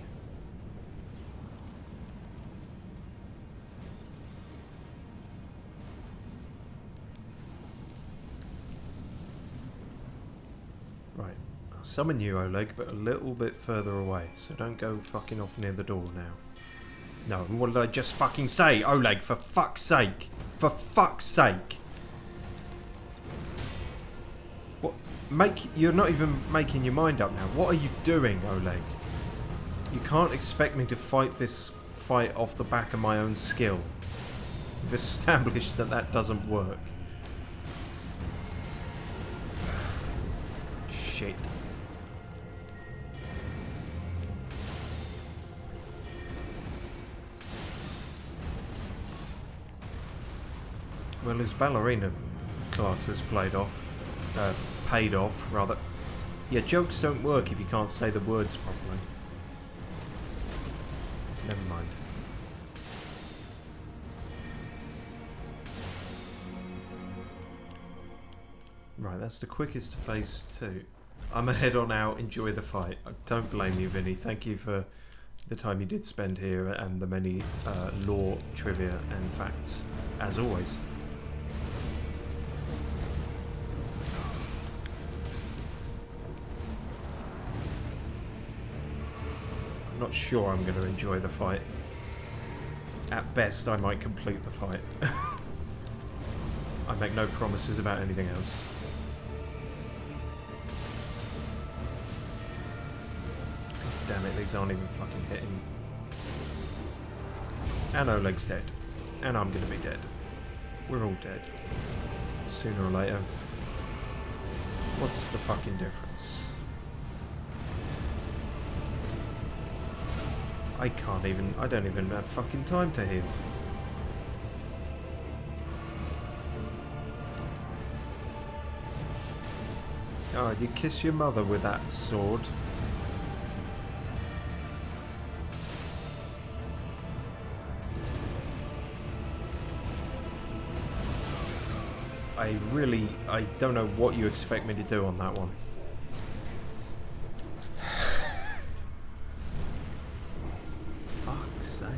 Speaker 1: Right. I'll summon you, Oleg, but a little bit further away, so don't go fucking off near the door now. No, what did I just fucking say? Oleg, for fuck's sake! For fuck's sake! What? You're not even making your mind up now. What are you doing, Oleg? You can't expect me to fight this fight off the back of my own skill. We've established that that doesn't work. Shit. Well, his ballerina class has paid off, rather. Yeah, jokes don't work if you can't say the words properly. Never mind. Right, that's the quickest to phase 2. I'm gonna head on out, enjoy the fight. I don't blame you, Vinny. Thank you for the time you did spend here and the many lore, trivia and facts, as always. I'm not sure I'm going to enjoy the fight. At best, I might complete the fight. I make no promises about anything else. Damn it, these aren't even fucking hitting. And Oleg's dead. And I'm gonna be dead. We're all dead. Sooner or later. What's the fucking difference? I don't even have fucking time to heal. Oh, you kiss your mother with that sword. I don't know what you expect me to do on that one. Fuck's sake.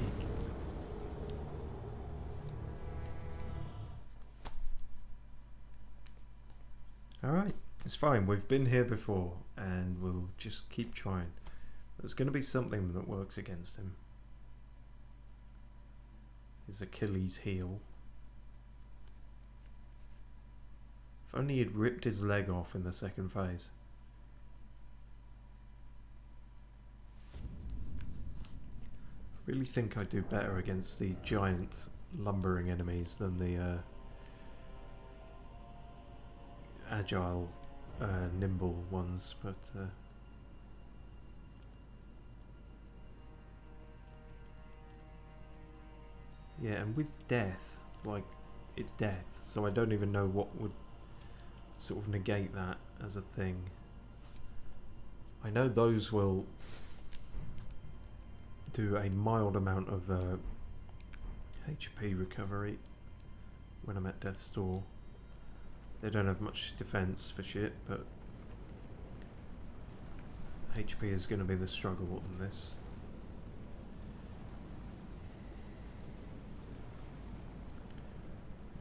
Speaker 1: Alright, it's fine. We've been here before and we'll just keep trying. There's going to be something that works against him. His Achilles heel. If only he'd ripped his leg off in the second phase. I really think I'd do better against the giant lumbering enemies than the agile, nimble ones, but yeah, and with death, like, it's death, so I don't even know what would sort of negate that as a thing. I know those will do a mild amount of HP recovery when I'm at death's door. They don't have much defense for shit, but HP is going to be the struggle in this.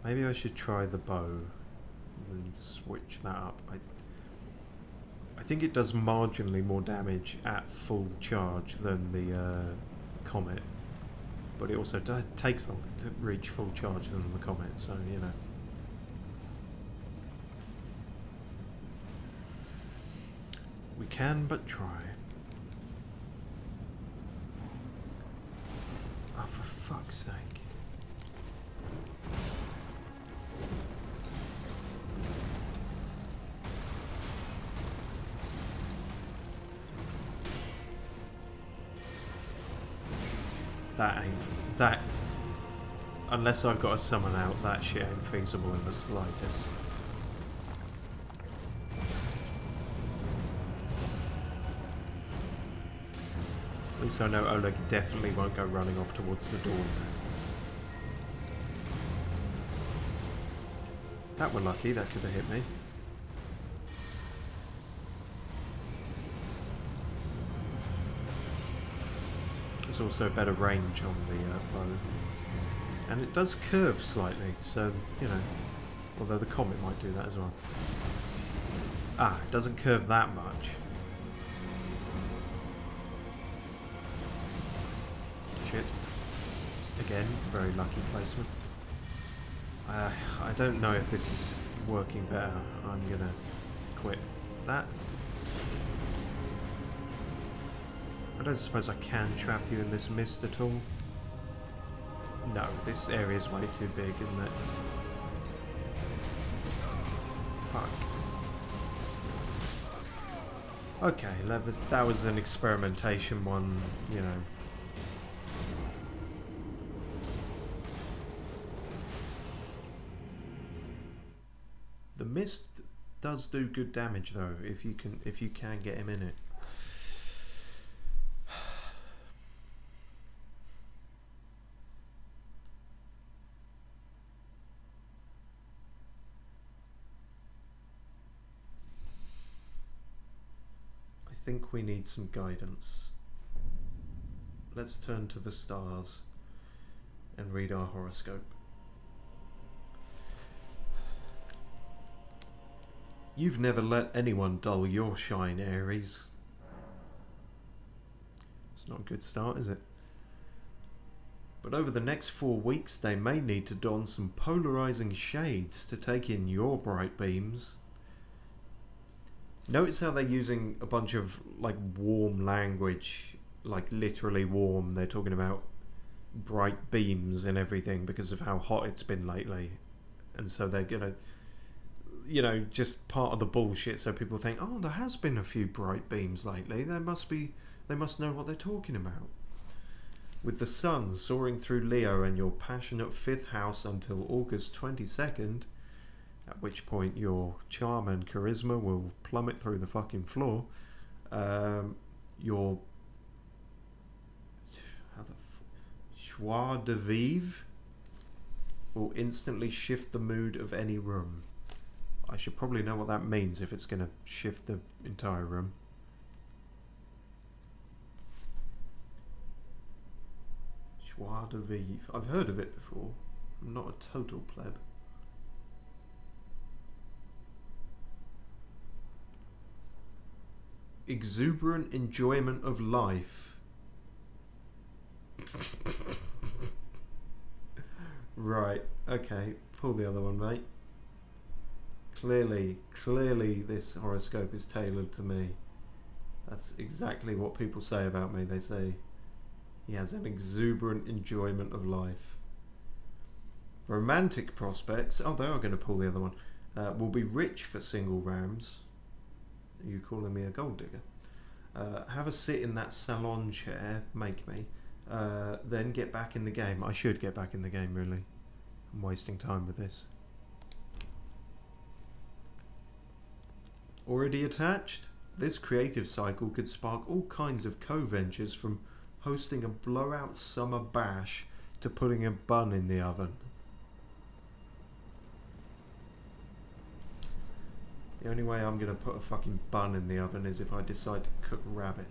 Speaker 1: Maybe I should try the bow and switch that up. I think it does marginally more damage at full charge than the Comet, but it also takes longer to reach full charge than the Comet, so you know. We can but try. Oh, for fuck's sake. That, unless I've got a summon out, that shit ain't feasible in the slightest. At least I know Oleg definitely won't go running off towards the door. That were lucky, that could have hit me. There's also better range on the bow. And it does curve slightly, so, you know, although the Comet might do that as well. Ah, it doesn't curve that much. Shit. Again, very lucky placement. I don't know if this is working better. I'm gonna quit that. I don't suppose I can trap you in this mist at all. No, this area is way too big, isn't it? Fuck. Okay, that was an experimentation one, you know. The mist does do good damage though, if you can get him in it. think we need some guidance. Let's turn to the stars and read our horoscope. You've never let anyone dull your shine, Aries. It's not a good start, is it? But over the next 4 weeks, they may need to don some polarizing shades to take in your bright beams. Notice how they're using a bunch of like warm language, like literally warm. They're talking about bright beams and everything because of how hot it's been lately. And so they're gonna, you know, just part of the bullshit so people think, oh, there has been a few bright beams lately. They must know what they're talking about. With the sun soaring through Leo and your passionate 5th house until August 22nd, at which point your charm and charisma will plummet through the fucking floor, your joie de vivre will instantly shift the mood of any room. I should probably know what that means if it's going to shift the entire room. Joie de vivre. I've heard of it before. I'm not a total pleb. Exuberant enjoyment of life. Right, okay. Pull the other one, mate. Clearly this horoscope is tailored to me. That's exactly what people say about me. They say he has an exuberant enjoyment of life. Romantic prospects, oh, they are going to pull the other one, will be rich for single rams. Are you calling me a gold digger? Have a sit in that salon chair, make me. Then get back in the game. I should get back in the game, really. I'm wasting time with this. Already attached? This creative cycle could spark all kinds of co-ventures, from hosting a blowout summer bash to putting a bun in the oven. The only way I'm going to put a fucking bun in the oven is if I decide to cook rabbit.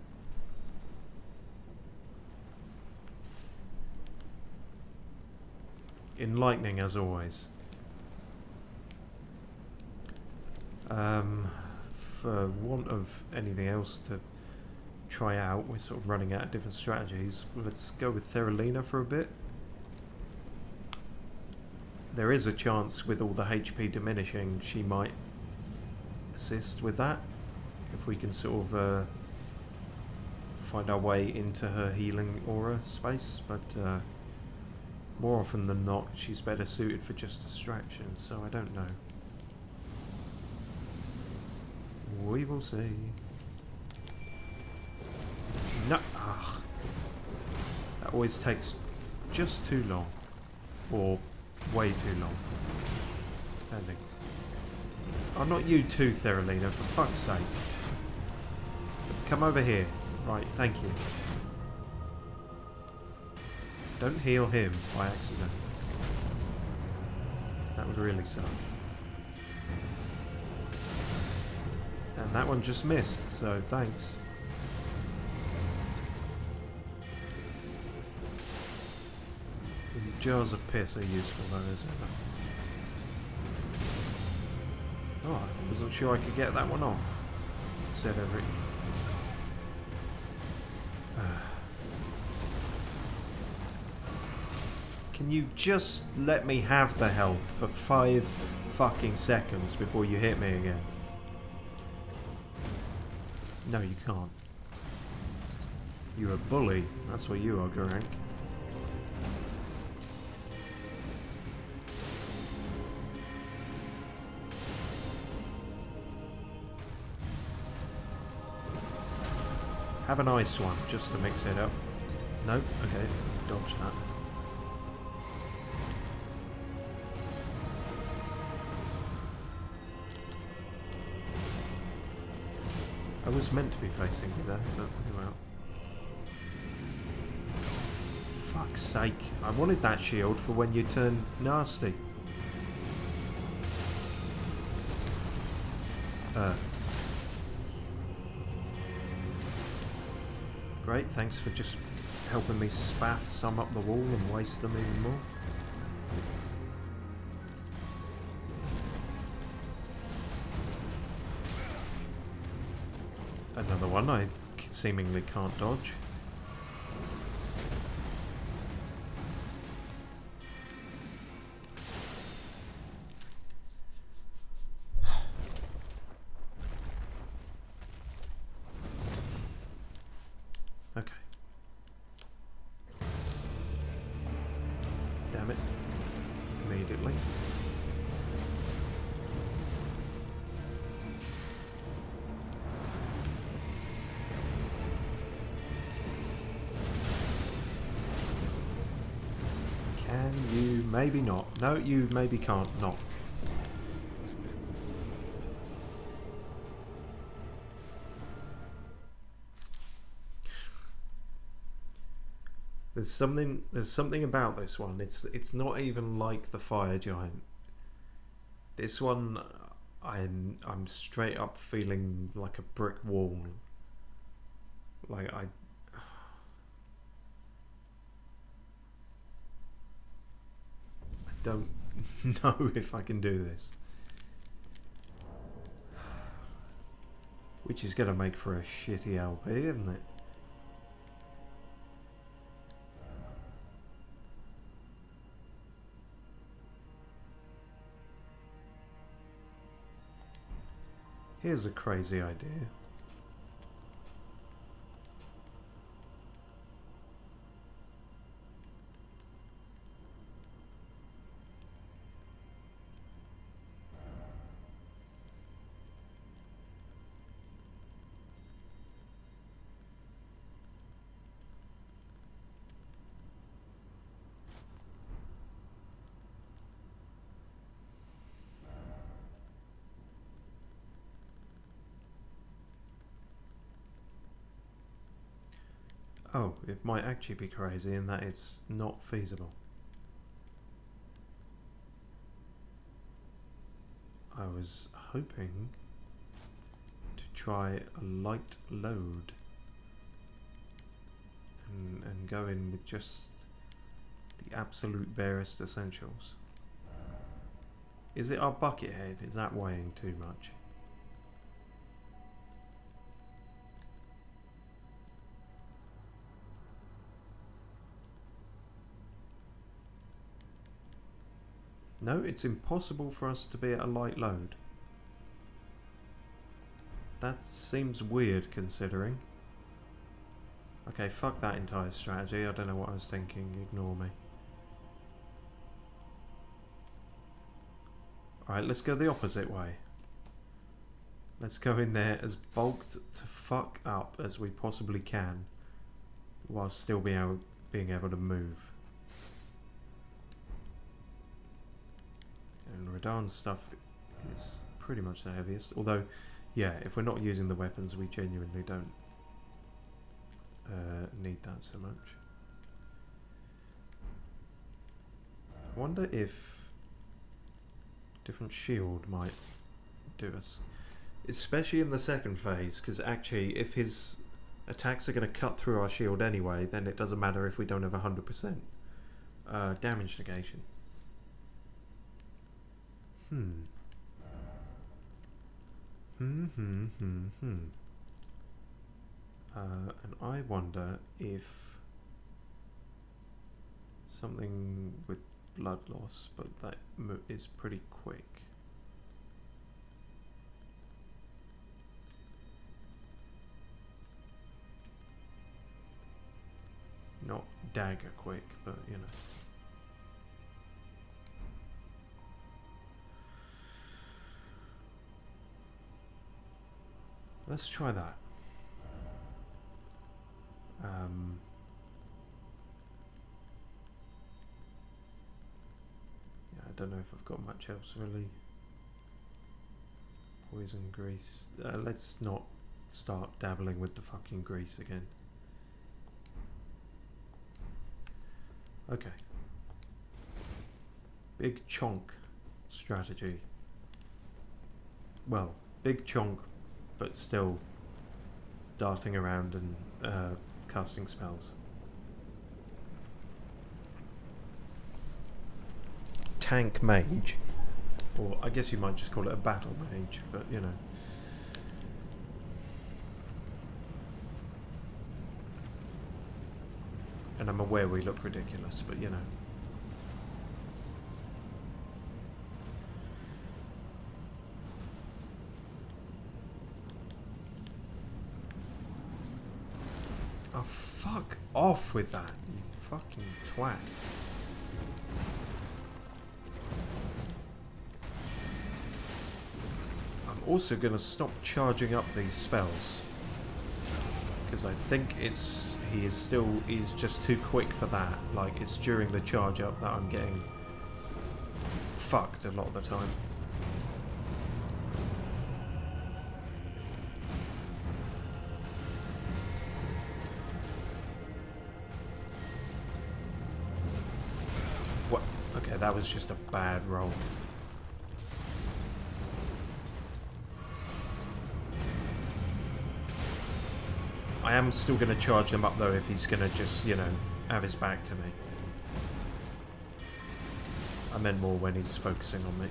Speaker 1: Enlightening as always. For want of anything else to try out, we're sort of running out of different strategies. Let's go with Theralina for a bit. There is a chance with all the HP diminishing she might assist with that, if we can sort of find our way into her healing aura space, but more often than not she's better suited for just distraction, so I don't know. We will see. No, ugh. That always takes just too long, or way too long, depending. I'm not you too, Theralina, for fuck's sake. Come over here. Right, thank you. Don't heal him by accident. That would really suck. And that one just missed, so thanks. These jars of piss are useful though, isn't it? Oh, I wasn't sure I could get that one off. Said every... Can you just let me have the health for 5 fucking seconds before you hit me again? No, you can't. You're a bully. That's what you are, Garank. Have an ice one, just to mix it up. Nope, okay, dodge that. I was meant to be facing you there, but well. Fuck's sake, I wanted that shield for when you turn nasty. Great, thanks for just helping me spaff some up the wall and waste them even more. Another one I seemingly can't dodge. Okay. Damn it. Immediately. Can you maybe not? No, you maybe can't not. There's something about this one. It's not even like the fire giant. This one I'm straight up feeling like a brick wall. Like I don't know if I can do this. Which is gonna make for a shitty LP, isn't it? Here's a crazy idea. Oh, it might actually be crazy in that it's not feasible. I was hoping to try a light load and go in with just the absolute barest essentials. Is it our bucket head? Is that weighing too much? No, it's impossible for us to be at a light load. That seems weird considering. Okay, fuck that entire strategy. I don't know what I was thinking. Ignore me. Alright, let's go the opposite way. Let's go in there as bulked to fuck up as we possibly can, while still being able to move. And Radahn stuff is pretty much the heaviest. Although, yeah, if we're not using the weapons, we genuinely don't need that so much. I wonder if different shield might do us. Especially in the second phase, because actually if his attacks are going to cut through our shield anyway, then it doesn't matter if we don't have 100% damage negation. And I wonder if something with blood loss, but that is pretty quick. Not dagger quick, but you know. Let's try that. Yeah, I don't know if I've got much else really. Poison grease. Let's not start dabbling with the fucking grease again. Okay. Big chonk strategy. Well, big chonk, but still darting around and casting spells. Tank mage. Or I guess you might just call it a battle mage, but you know. And I'm aware we look ridiculous, but you know. Oh, fuck off with that, you fucking twat. I'm also going to stop charging up these spells. Because I think he's just too quick for that. Like, it's during the charge up that I'm getting fucked a lot of the time. What? Okay, that was just a bad roll. I am still going to charge him up though if he's going to just, you know, have his back to me. I meant more when he's focusing on me.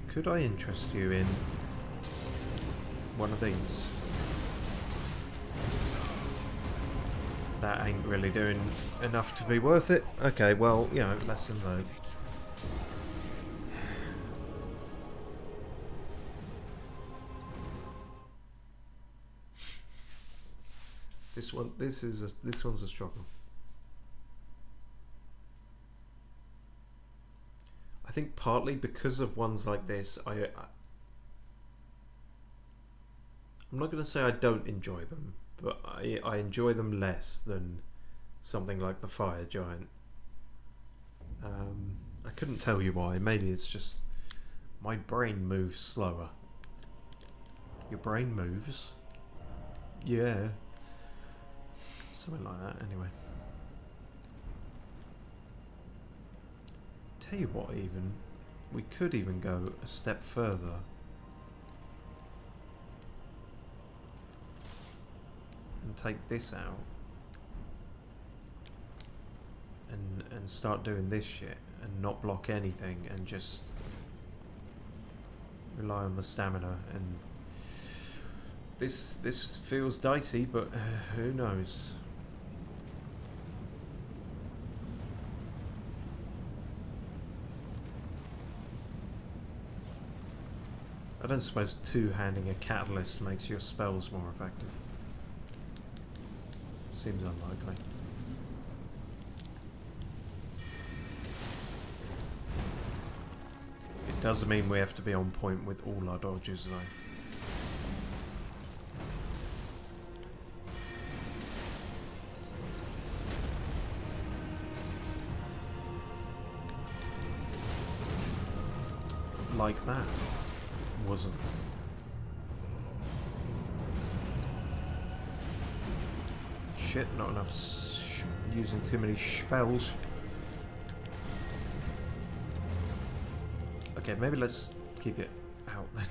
Speaker 1: Could I interest you in one of these? That ain't really doing enough to be worth it. Okay, well, you know, lesson learned. This one's a struggle. I think partly because of ones like this, I'm not going to say I don't enjoy them, but I enjoy them less than something like the Fire Giant. I couldn't tell you why. Maybe it's just my brain moves slower. Your brain moves? Yeah. Something like that, anyway. Tell you what, even we could even go a step further. And take this out. And start doing this shit and not block anything and just rely on the stamina. And this feels dicey, but who knows? I don't suppose two-handing a catalyst makes your spells more effective. Seems unlikely. It does mean we have to be on point with all our dodges though. Like that. Wasn't. Shit, not enough using too many spells. Okay, maybe let's keep it out then.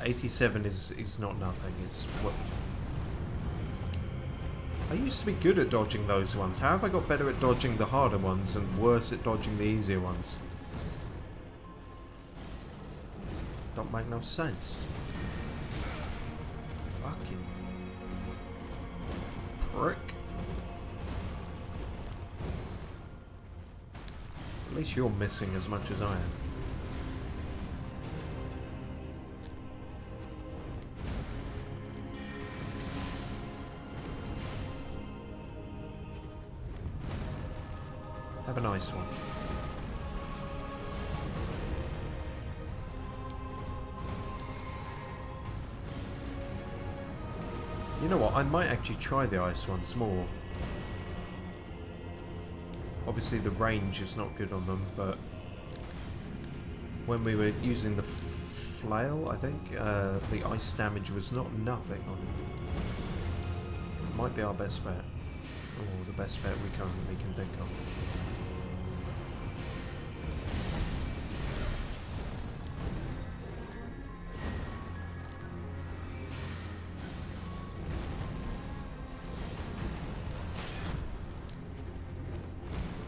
Speaker 1: 87 is not nothing, it's what... I used to be good at dodging those ones. How have I got better at dodging the harder ones and worse at dodging the easier ones? Don't make no sense. Fucking prick. At least you're missing as much as I am. Have a nice one. You know what, I might actually try the ice ones more. Obviously the range is not good on them, but when we were using the flail, I think, the ice damage was not nothing on it. Might be our best bet. Or the best bet we currently can think of.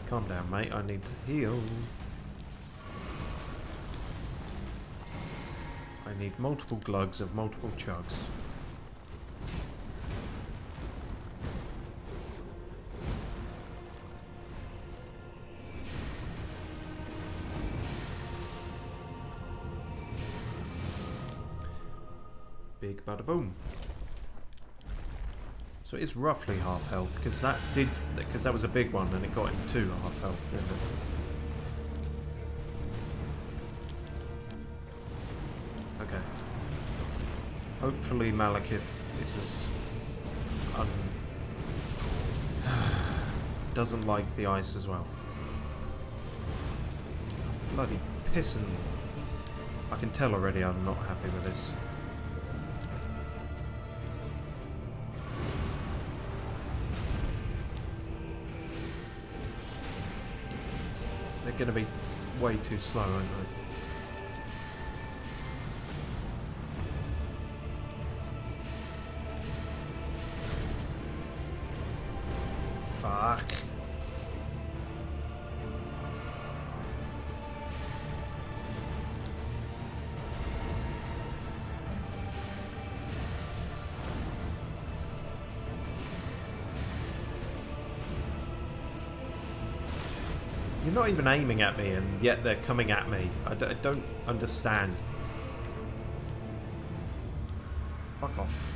Speaker 1: Calm down, mate. I need to heal. I need multiple glugs of multiple chugs. Big bada boom. So it's roughly half health because that was a big one and it got him to half health, didn't it? Okay. Hopefully Malekith is as doesn't like the ice as well. Bloody pissing. I can tell already I'm not happy with this. They're going to be way too slow, aren't they? Fuck. You're not even aiming at me, and yet they're coming at me. I don't understand. Fuck off.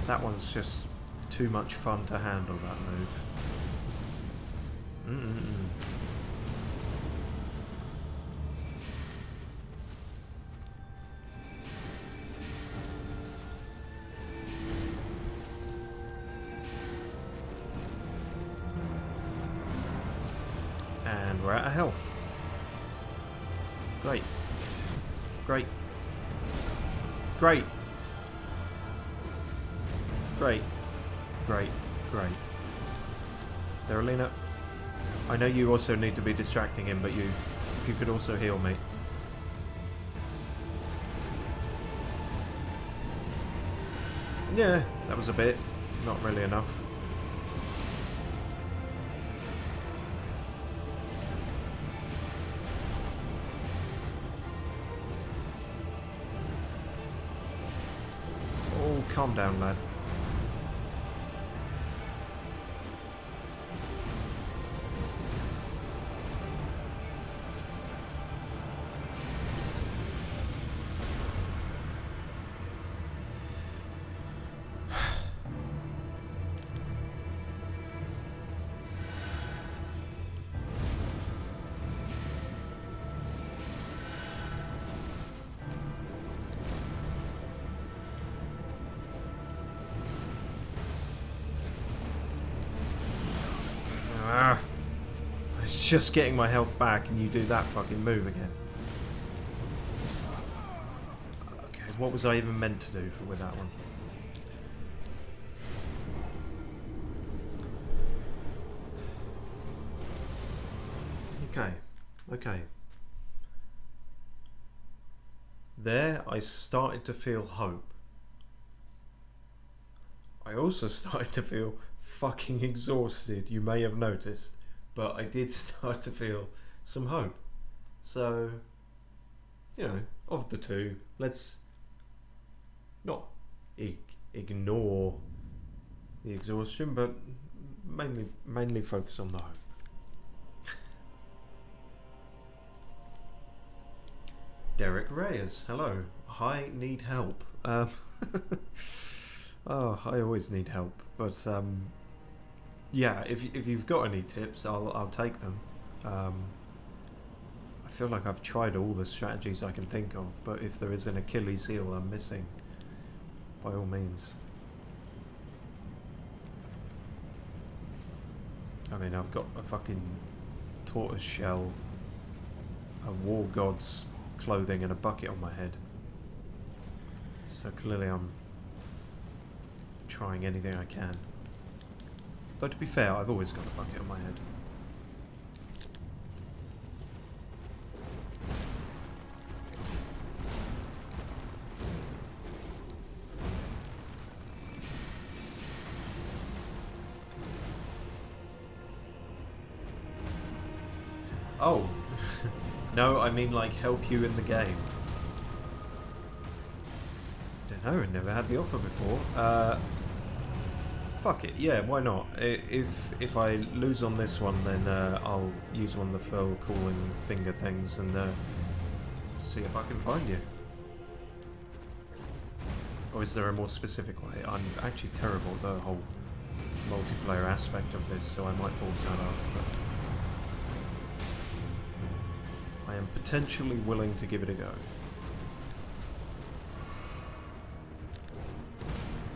Speaker 1: That one's just too much fun to handle, that move. And we're out of health. Great. Great. Great. Great. Great. Great. Derelina, I know you also need to be distracting him, but if you could also heal me. Yeah, that was a bit. Not really enough. Oh, calm down, lad. Just getting my health back and you do that fucking move again. Okay, what was I even meant to do with that one? Okay, okay. There, I started to feel hope. I also started to feel fucking exhausted, you may have noticed. But I did start to feel some hope. So, you know, of the two, let's not ignore the exhaustion, but mainly focus on the hope. Derek Reyes, hello. I need help. Oh, I always need help, but yeah, if you've got any tips, I'll take them. I feel like I've tried all the strategies I can think of, but if there is an Achilles heel I'm missing, by all means. I mean, I've got a fucking tortoise shell, a war god's clothing, and a bucket on my head. So clearly I'm trying anything I can. Though to be fair, I've always got a bucket on my head. Oh. No, I mean like help you in the game. Don't know, I never had the offer before. Fuck it, yeah, why not? If I lose on this one, then I'll use one of the furl calling finger things and see if I can find you. Or is there a more specific way? I'm actually terrible at the whole multiplayer aspect of this, so I might balls that up. But I am potentially willing to give it a go.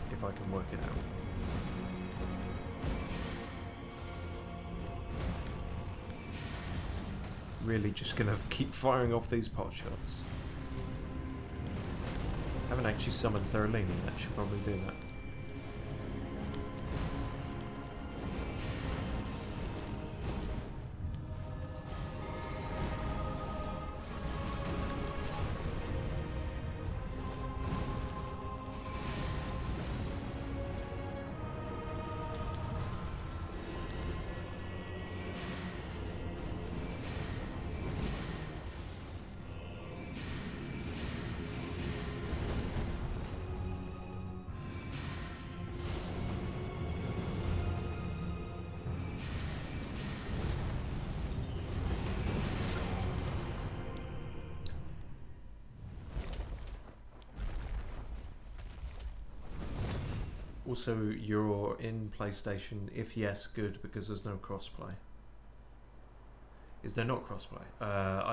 Speaker 1: If I can work it out. Really just gonna keep firing off these pot shots. Haven't actually summoned Thurlini, that should probably do that. Also, you're in PlayStation. If yes, good, because there's no crossplay. Is there not crossplay?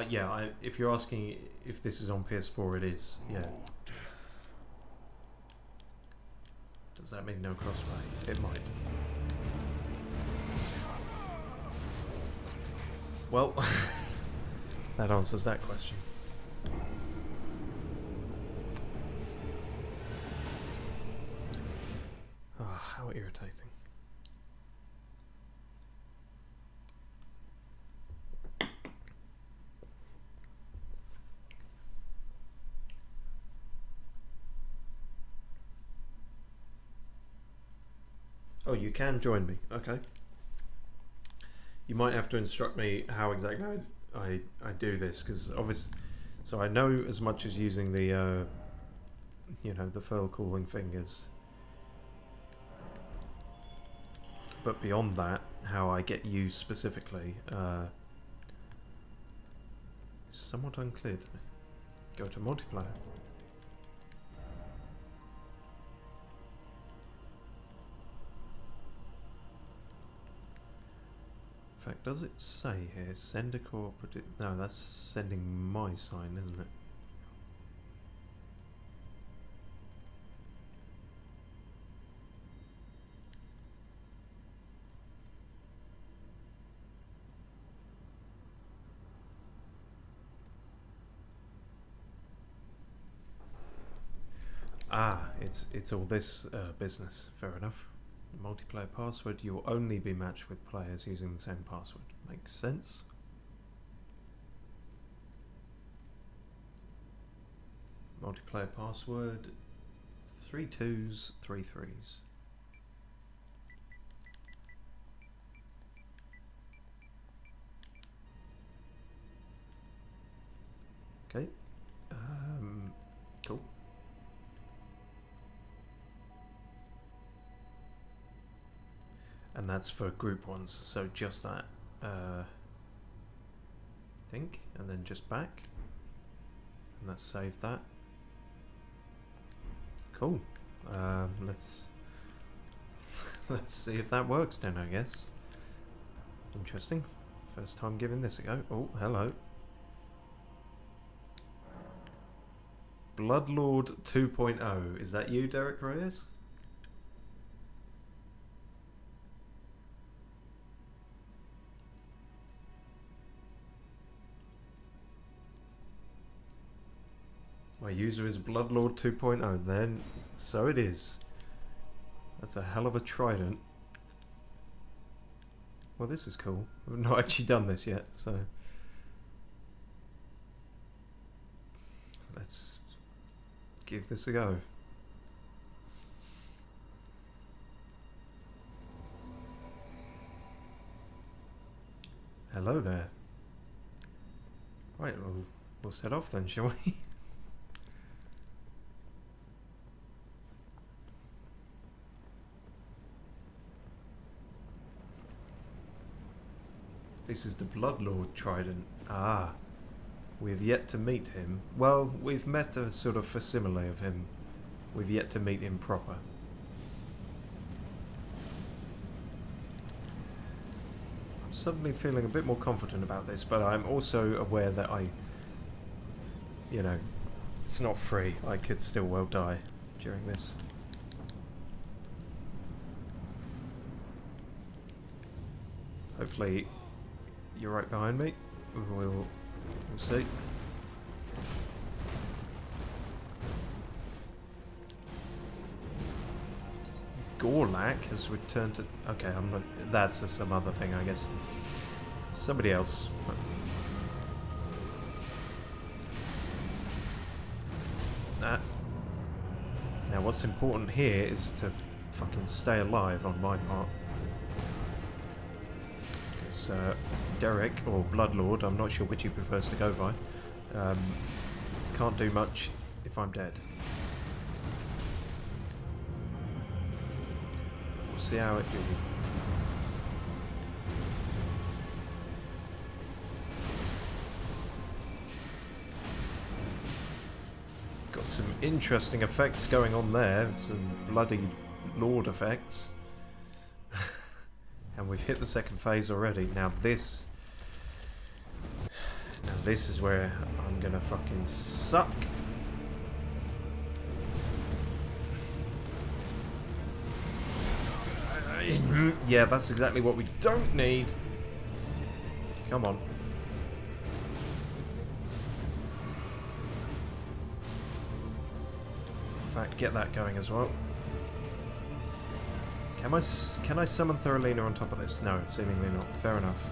Speaker 1: Yeah, if you're asking if this is on PS4, it is. Yeah.
Speaker 2: Oh, death.
Speaker 1: Does that mean no crossplay? It might. Well, that answers that question. How irritating. Oh, you can join me. Okay. You might have to instruct me how exactly I do this, because obviously, so I know as much as using the you know, the furl calling fingers. But beyond that, how I get used specifically is somewhat unclear to me. Go to multiplayer. In fact, does it say here, send a cooperative... No, that's sending my sign, isn't it? Ah, it's all this business. Fair enough. Multiplayer password. You will only be matched with players using the same password. Makes sense. Multiplayer password. 3 2s, 3 3s. Okay. Cool. And that's for group ones, so just that, I think, and then just back, and let's save that. Cool. Let's see if that works then, I guess. Interesting. First time giving this a go. Oh, hello. Bloodlord 2.0. Is that you, Derek Reyes? My user is Bloodlord 2.0, then so it is. That's a hell of a trident. Well, this is cool. I've not actually done this yet, so... Let's give this a go. Hello there. Right, we'll set off then, shall we? This is the Bloodlord Trident. Ah, we've yet to meet him. Well, we've met a sort of facsimile of him. We've yet to meet him proper. I'm suddenly feeling a bit more confident about this, but I'm also aware that you know, it's not free. I could still well die during this. Hopefully you're right behind me. We'll see. Gorlak has returned to... Okay, I'm not... That's some other thing, I guess. Somebody else. That. Now what's important here is to fucking stay alive on my part. Because Derek, or Bloodlord, I'm not sure which he prefers to go by, can't do much if I'm dead. We'll see how it goes. Got some interesting effects going on there, some bloody lord effects. And we've hit the second phase already. Now this is where I'm gonna fucking suck. Yeah, that's exactly what we don't need. Come on. In fact, get that going as well. Can I summon Thorolina on top of this? No, seemingly not. Fair enough.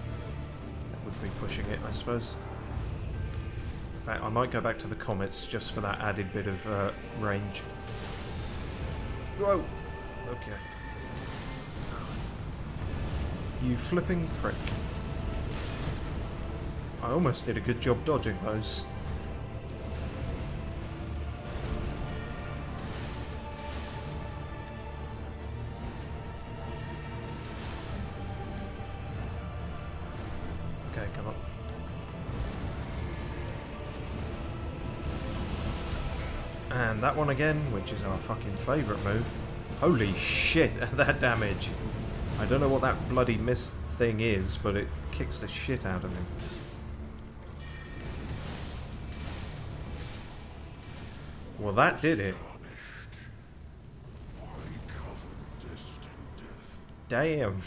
Speaker 1: That would be pushing it, I suppose. In fact, I might go back to the comets just for that added bit of range. Whoa! Okay. You flipping prick. I almost did a good job dodging those. Okay, come on. And that one again, which is our fucking favourite move. Holy shit, that damage. I don't know what that bloody mist thing is, but it kicks the shit out of him. Well, that did it. Damn.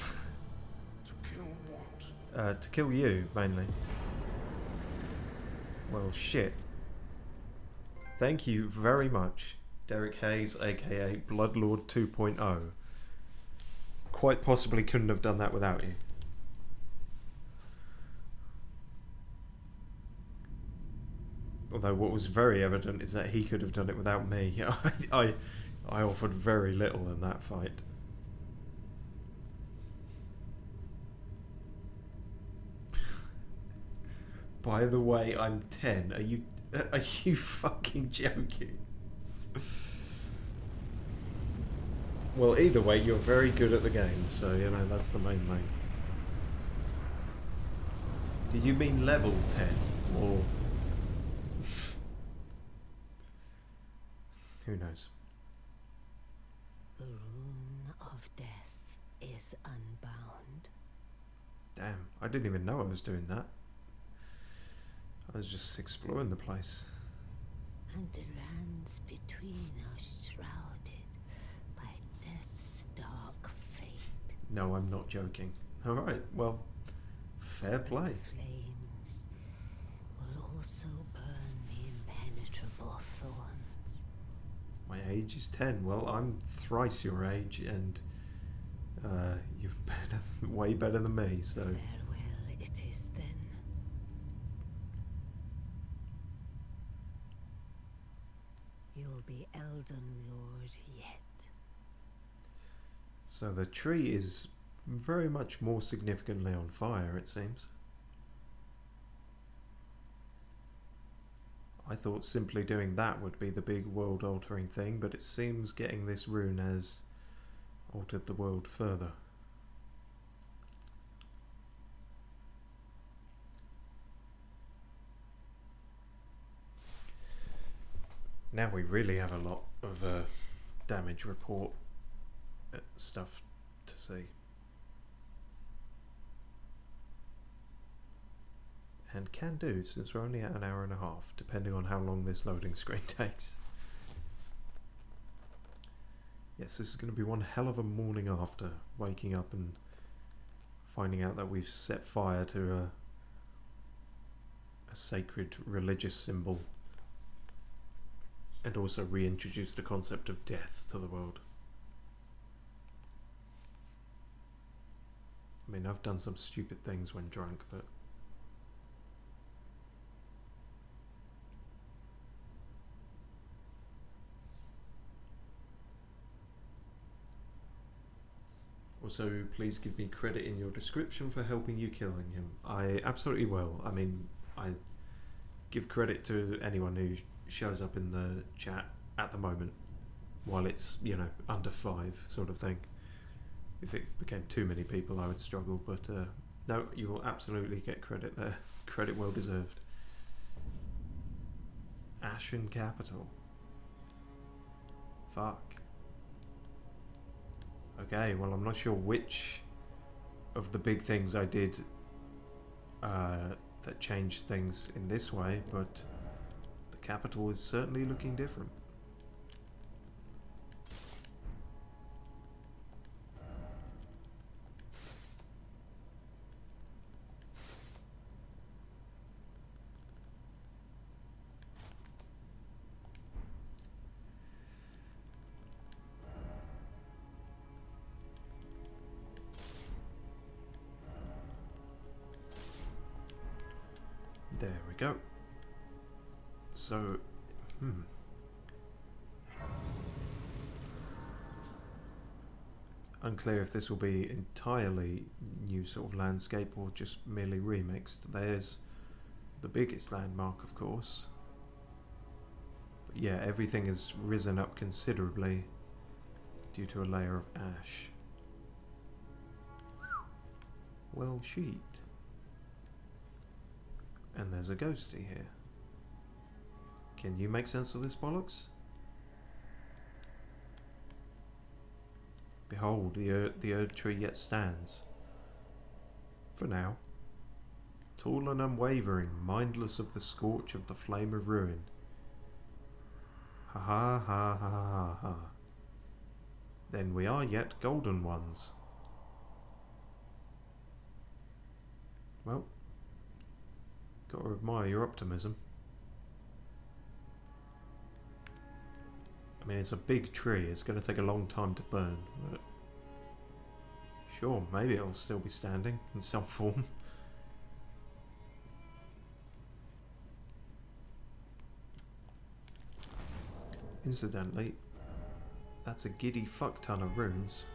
Speaker 2: To kill what?
Speaker 1: To kill you, mainly. Well, shit. Thank you very much, Derek Reyes, aka Bloodlord 2.0. Quite possibly couldn't have done that without you. Although what was very evident is that he could have done it without me. I offered very little in that fight. By the way, I'm 10. Are you fucking joking? Well, either way, you're very good at the game, so, you know, that's the main thing. Did you mean level 10, or... Who knows?
Speaker 3: The rune of death is unbound.
Speaker 1: Damn, I didn't even know I was doing that. I was just exploring the place.
Speaker 3: And the lands between are shrouded by death's dark fate.
Speaker 1: No, I'm not joking. Alright, well, fair play.
Speaker 3: Flames will also burn the impenetrable thorns.
Speaker 1: My age is 10. Well, I'm thrice your age, and you're better, way better than me, so...
Speaker 3: Farewell it is then. You'll be Elden Lord yet.
Speaker 1: So the tree is very much more significantly on fire, it seems. I thought simply doing that would be the big world-altering thing, but it seems getting this rune has altered the world further. Now we really have a lot of damage report stuff to see. And can do, since we're only at an hour and a half, depending on how long this loading screen takes. Yes, this is going to be one hell of a morning after waking up and finding out that we've set fire to a sacred religious symbol, and also reintroduced the concept of death to the world. I mean, I've done some stupid things when drunk, but also, please give me credit in your description for helping you killing him. I absolutely will. I mean, I give credit to anyone who shows up in the chat at the moment, while it's, you know, under 5 sort of thing. If it became too many people, I would struggle, but no, you will absolutely get credit there. Credit well deserved. Ashen Capital. Fuck. Okay, well, I'm not sure which of the big things I did that changed things in this way, but the capital is certainly looking different. There we go. So, unclear if this will be entirely new sort of landscape or just merely remixed. There's the biggest landmark, of course. But yeah, everything has risen up considerably due to a layer of ash. Well, sheet. And there's a ghosty here. Can you make sense of this bollocks? Behold, the Erd tree yet stands. For now. Tall and unwavering, mindless of the scorch of the flame of ruin. Ha ha ha ha ha ha. Then we are yet golden ones. Well, got to admire your optimism. I mean, it's a big tree. It's going to take a long time to burn. But sure, maybe it'll still be standing in some form. Incidentally, that's a giddy fuck ton of runes.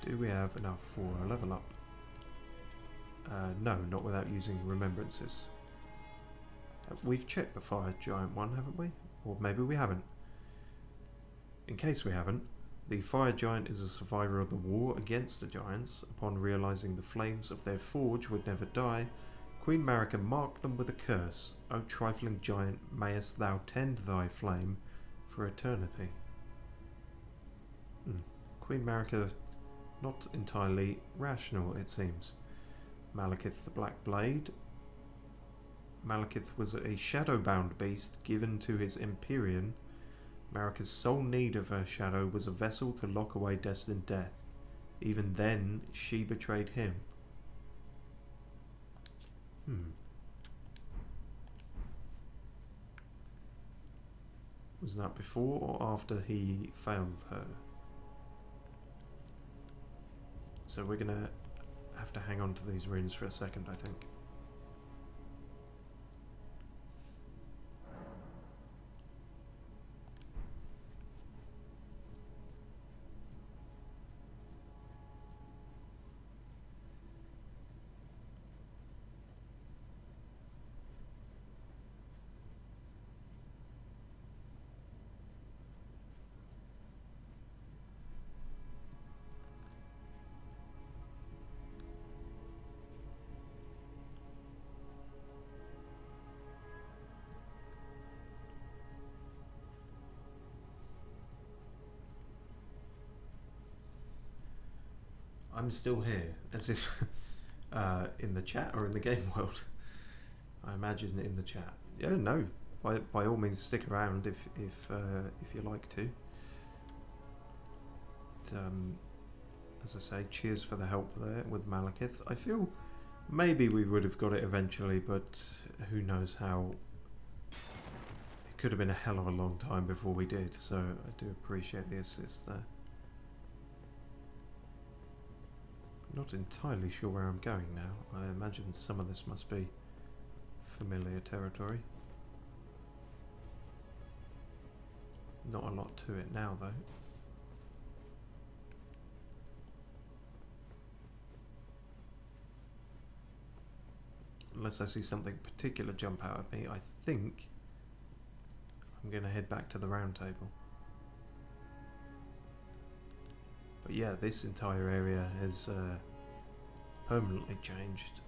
Speaker 1: Do we have enough for a level up? No, not without using remembrances. We've checked the fire giant one, haven't we? Or maybe we haven't. In case we haven't, the fire giant is a survivor of the war against the giants. Upon realizing the flames of their forge would never die, Queen Marika marked them with a curse. O trifling giant, mayest thou tend thy flame for eternity. Queen Marika, not entirely rational, it seems. Malekith the Black Blade. Malekith was a shadow-bound beast given to his Empyrean. Marika's sole need of her shadow was a vessel to lock away destined death. Even then, she betrayed him. Was that before or after he failed her? So we're gonna have to hang on to these runes for a second, I think. I'm still here, as if in the chat or in the game world. I imagine in the chat. Yeah, no. By all means, stick around if you like to. But, as I say, cheers for the help there with Malekith. I feel maybe we would have got it eventually, but who knows how. It could have been a hell of a long time before we did, so I do appreciate the assist there. Not entirely sure where I'm going now. I imagine some of this must be familiar territory. Not a lot to it now, though. Unless I see something particular jump out at me, I think I'm going to head back to the round table. But yeah, this entire area has permanently changed.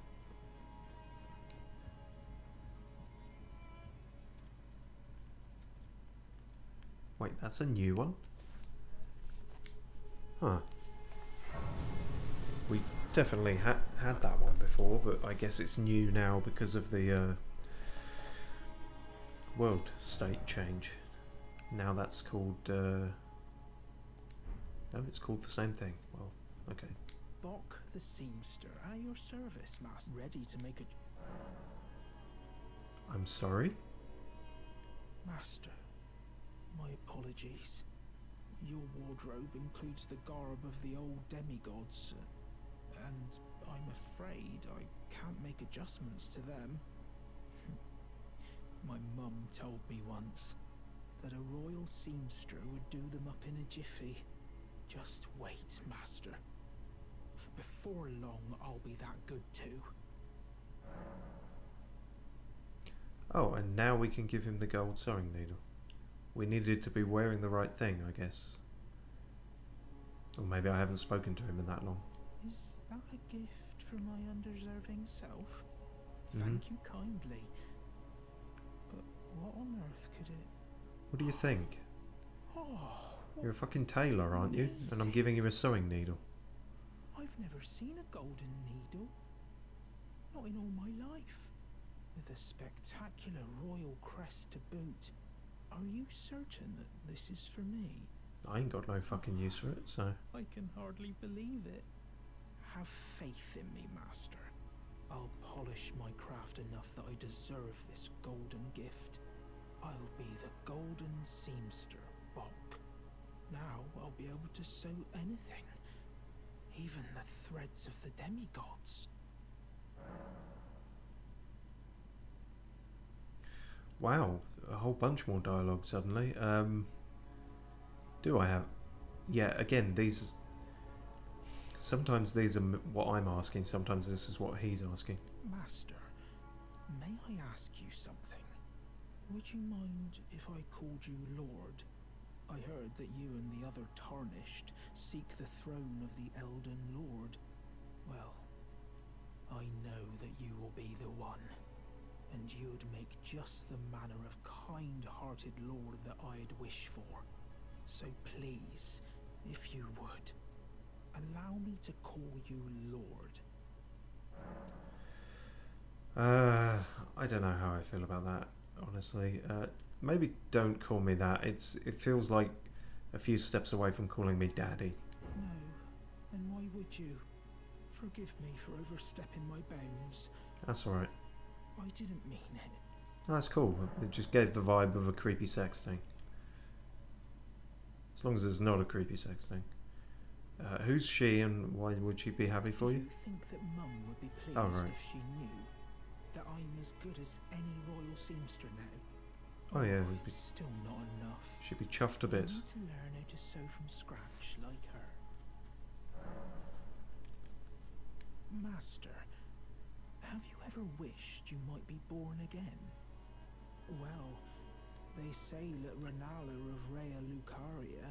Speaker 1: Wait, that's a new one? Huh. We definitely had that one before, but I guess it's new now because of the world state change. Now that's called... no, it's called the same thing. Well, okay.
Speaker 4: Bok the Seamster, at your service, master. Ready to make a...
Speaker 1: I'm sorry?
Speaker 4: Master, my apologies. Your wardrobe includes the garb of the old demigods, and I'm afraid I can't make adjustments to them. My mum told me once that a royal seamster would do them up in a jiffy. Just wait, master. Before long, I'll be that good too.
Speaker 1: Oh, and now we can give him the gold sewing needle. We needed to be wearing the right thing, I guess. Or maybe I haven't spoken to him in that long.
Speaker 4: Is that a gift from my undeserving self? Thank you kindly. But what on earth could it...
Speaker 1: What do you think?
Speaker 4: Oh,
Speaker 1: You're a fucking tailor, aren't you? And I'm giving you a sewing needle.
Speaker 4: I've never seen a golden needle. Not in all my life. With a spectacular royal crest to boot. Are you certain that this is for me?
Speaker 1: I ain't got no fucking use for it, so...
Speaker 4: I can hardly believe it. Have faith in me, master. I'll polish my craft enough that I deserve this golden gift. I'll be the golden seamster, Bok. Now I'll be able to sew anything. Even the threads of the demigods.
Speaker 1: Wow, a whole bunch more dialogue suddenly. Do I have... Yeah, again, these... Sometimes these are what I'm asking, sometimes this is what he's asking.
Speaker 4: Master, may I ask you something? Would you mind if I called you Lord? I heard that you and the other Tarnished seek the throne of the Elden Lord. Well, I know that you will be the one. And you'd make just the manner of kind-hearted lord that I'd wish for. So please, if you would, allow me to call you Lord.
Speaker 1: I don't know how I feel about that, honestly. Maybe don't call me that. It feels like a few steps away from calling me Daddy.
Speaker 4: No, and why would you? Forgive me for overstepping my bounds.
Speaker 1: That's alright.
Speaker 4: I didn't mean it.
Speaker 1: That's cool. It just gave the vibe of a creepy sex thing. As long as it's not a creepy sex thing. Who's she and why would she be happy for you?
Speaker 4: Do you think that Mum would be pleased
Speaker 1: right.
Speaker 4: if she knew that I'm as good as any royal seamster now?
Speaker 1: Oh yeah,
Speaker 4: Still not enough.
Speaker 1: she'd be chuffed a bit.
Speaker 4: I need to learn how to sew from scratch like her. Master, have you ever wished you might be born again? Well, they say that Renala of Rhea Lucaria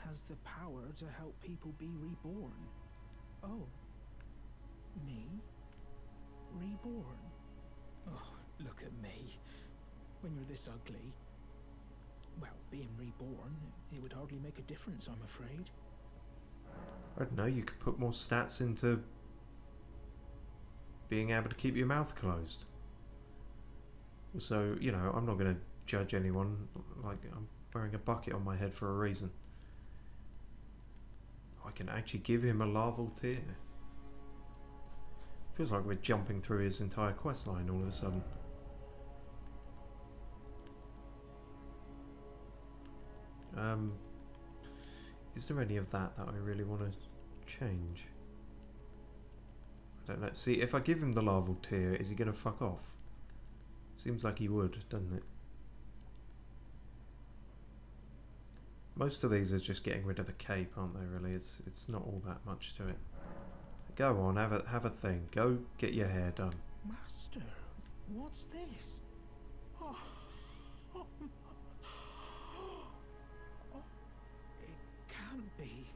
Speaker 4: has the power to help people be reborn. Oh, me? Reborn? Oh, look at me. When you're this ugly. Well, being reborn, it would hardly make a difference, I'm afraid.
Speaker 1: I don't know, you could put more stats into being able to keep your mouth closed. So, you know, I'm not going to judge anyone. Like, I'm wearing a bucket on my head for a reason. I can actually give him a larval tear. Feels like we're jumping through his entire quest line all of a sudden. Is there any of that I really want to change? I don't know. See, if I give him the larval tear, is he going to fuck off? Seems like he would, doesn't it? Most of these are just getting rid of the cape, aren't they, really? It's not all that much to it. Go on, have a thing. Go get your hair done.
Speaker 4: Master, what's this? Oh, oh, oh, it can't be.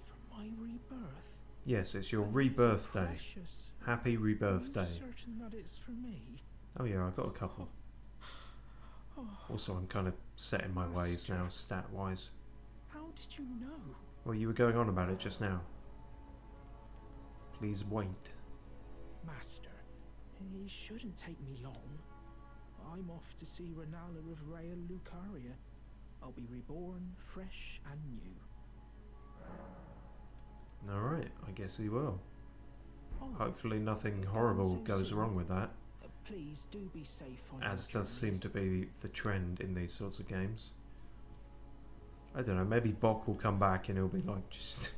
Speaker 4: For my rebirth.
Speaker 1: Yes, it's your
Speaker 4: And
Speaker 1: rebirth
Speaker 4: these are
Speaker 1: day.
Speaker 4: precious.
Speaker 1: Happy rebirth
Speaker 4: Are you
Speaker 1: day.
Speaker 4: certain that it's for me?
Speaker 1: Oh yeah, I got a couple.
Speaker 4: Oh,
Speaker 1: Also, I'm kind of set in my ways now, stat-wise.
Speaker 4: how did you know?
Speaker 1: Well, you were going on about it just now. Please wait.
Speaker 4: Master, it shouldn't take me long. I'm off to see Renala of Rea Lucaria. I'll be reborn, fresh and new.
Speaker 1: Alright, I guess he will.
Speaker 4: Oh,
Speaker 1: Hopefully nothing horrible goes wrong with that,
Speaker 4: please do be safe on
Speaker 1: as
Speaker 4: your
Speaker 1: does seem
Speaker 4: journeys.
Speaker 1: to be the trend in these sorts of games. I don't know, maybe Bok will come back and he'll be like just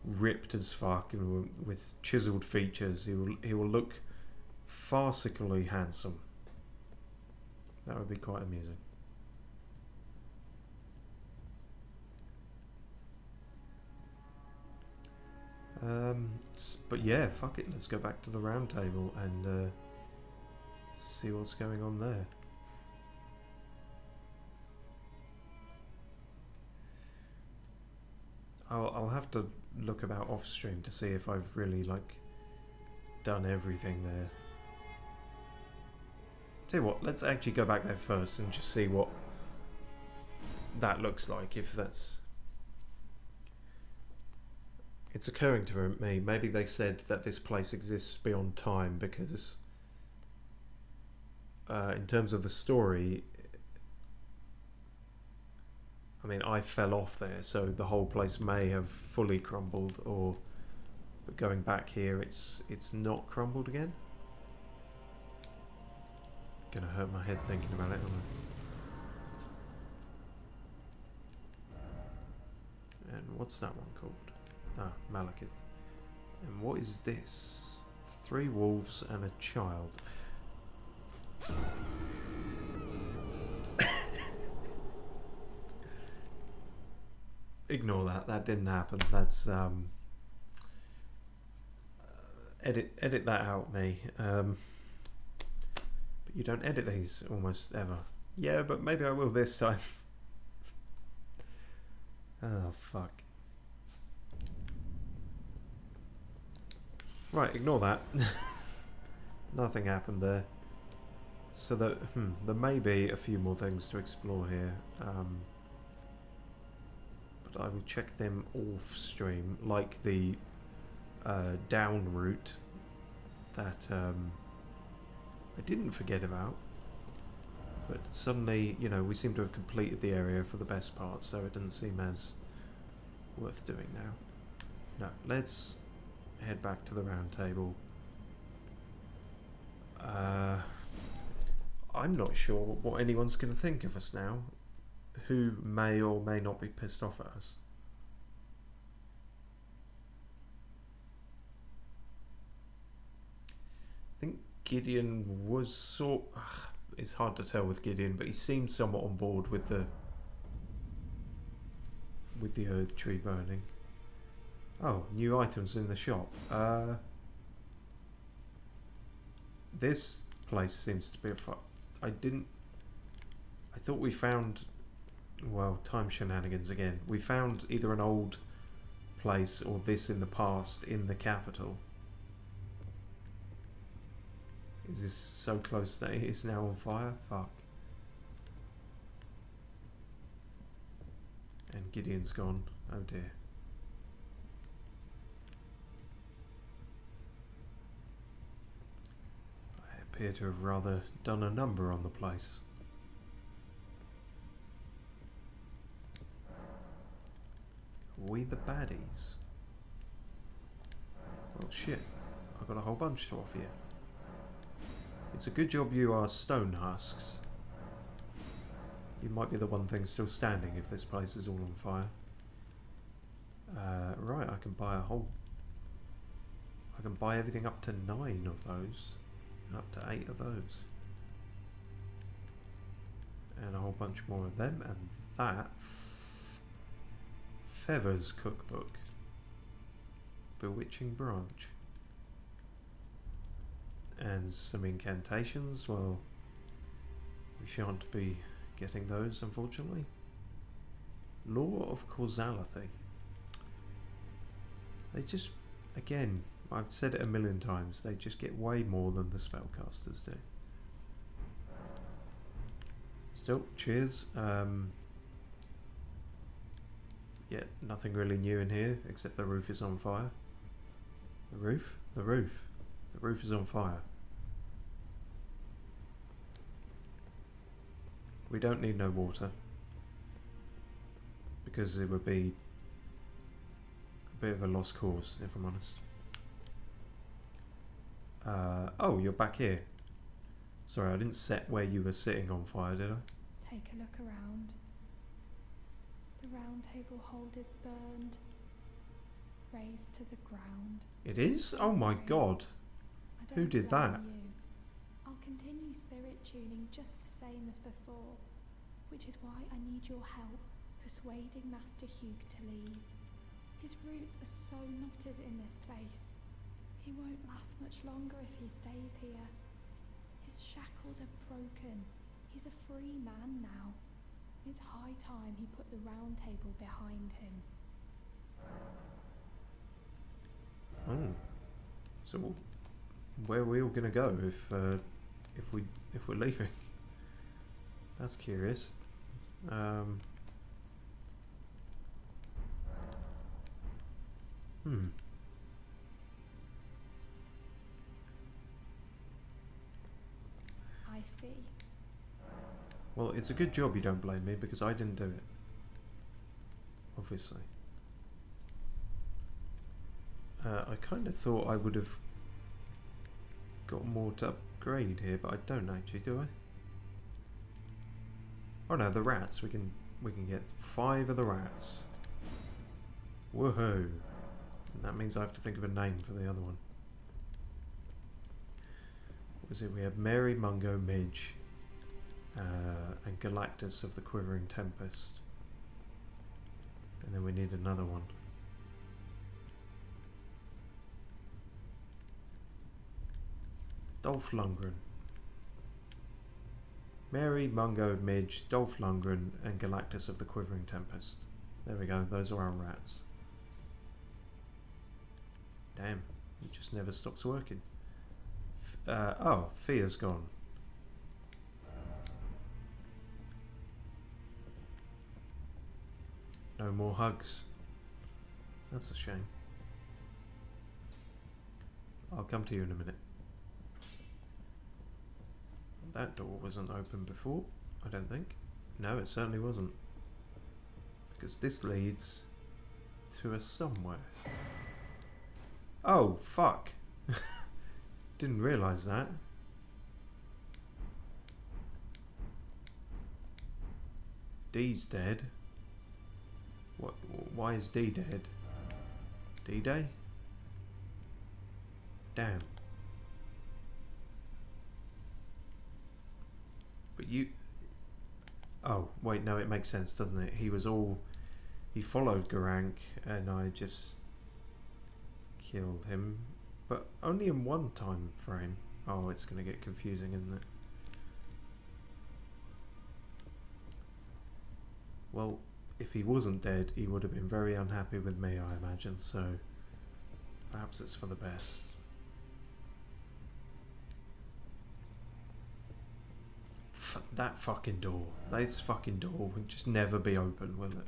Speaker 1: ripped as fuck and with chiseled features. He will look farcically handsome. That would be quite amusing. But yeah, fuck it, let's go back to the round table and see what's going on there. I'll have to look about off stream to see if I've really like done everything there. Tell you what, let's actually go back there first and just see what that looks like, if that's... It's occurring to me, maybe they said that this place exists beyond time because in terms of the story, I mean, I fell off there, so the whole place may have fully crumbled, or but going back here, it's not crumbled again. Gonna hurt my head thinking about it, aren't I? And what's that one called? Ah, Malekith. And what is this? 3 wolves and a child. Ignore that. That didn't happen. That's edit that out, me. But you don't edit these almost ever. Yeah, but maybe I will this time. Oh fuck. Right, ignore that. Nothing happened there. So there may be a few more things to explore here. But I will check them off stream, like the down route that I didn't forget about. But suddenly, you know, we seem to have completed the area for the best part, so it doesn't seem as worth doing now. No, let's head back to the round table. I'm not sure what anyone's going to think of us now, who may or may not be pissed off at us. I think Gideon was it's hard to tell with Gideon, but he seemed somewhat on board with the Erd tree burning. Oh, new items in the shop. This place seems to be a I thought we found, well, time shenanigans again. We found either an old place or this in the past in the capital. Is this so close that it is now on fire? Fuck. And Gideon's gone. Oh dear. appear to have rather done a number on the place. We the baddies? Oh shit, I've got a whole bunch to offer you. It's a good job you are stone husks. You might be the one thing still standing if this place is all on fire. Right, I can buy a whole... I can buy everything up to 9 of those. And up to 8 of those. And a whole bunch more of them. And that... Feathers Cookbook. Bewitching Branch. And some incantations. Well, we shan't be getting those, unfortunately. Law of Causality. They just, again, I've said it a million times, they just get way more than the spellcasters do. Still, cheers. Yeah, nothing really new in here, except the roof is on fire. The roof? The roof. The roof is on fire. We don't need no water. Because it would be a bit of a lost cause, if I'm honest. Oh, you're back here. Sorry, I didn't set where you were sitting on fire, did I?
Speaker 5: Take a look around. The round table hold is burned, razed to the ground.
Speaker 1: It is? Oh my god.
Speaker 5: I
Speaker 1: Who
Speaker 5: don't
Speaker 1: did
Speaker 5: blame
Speaker 1: that?
Speaker 5: you. I'll continue spirit tuning just the same as before, which is why I need your help persuading Master Hugh to leave. His roots are so knotted in this place. He won't last much longer if he stays here. His shackles are broken. He's a free man now. It's high time he put the round table behind him.
Speaker 1: Oh. So where are we all gonna go if we're leaving? That's curious.
Speaker 5: I see.
Speaker 1: Well, it's a good job you don't blame me because I didn't do it. Obviously. I kind of thought I would have got more to upgrade here, but I don't actually, do I? Oh no, the rats. We can get 5 of the rats. Woohoo! And that means I have to think of a name for the other one. What was it? We have Mary, Mungo, Midge, and Galactus of the Quivering Tempest. And then we need another one. Dolph Lundgren. Mary, Mungo, Midge, Dolph Lundgren, and Galactus of the Quivering Tempest. There we go, those are our rats. Damn, it just never stops working. Oh, Fia's gone. No more hugs. That's a shame. I'll come to you in a minute. That door wasn't open before, I don't think. No, it certainly wasn't. Because this leads to a somewhere. Oh, fuck. Didn't realise that. D's dead. What? Why is D dead? D-Day? Damn. But you... Oh, wait, no, it makes sense, doesn't it? He was all... He followed Garank, and I just... killed him. But only in one time frame. Oh, it's going to get confusing, isn't it? Well, if he wasn't dead, he would have been very unhappy with me, I imagine, so... Perhaps it's for the best. That fucking door. This fucking door will just never be open, will it?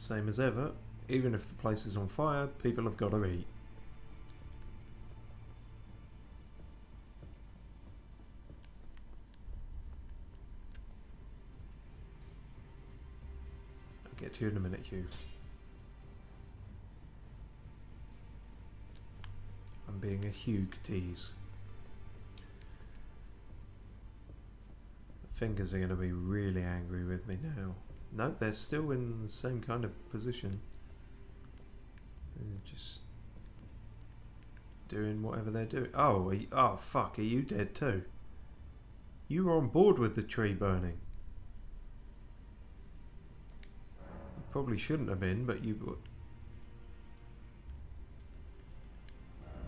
Speaker 1: Same as ever, even if the place is on fire, people have got to eat. I'll get to you in a minute, Hugh. I'm being a Hugh tease. The fingers are going to be really angry with me now. No, they're still in the same kind of position. They're just doing whatever they're doing. Oh, oh fuck, are you dead too? You were on board with the tree burning. You probably shouldn't have been, but you...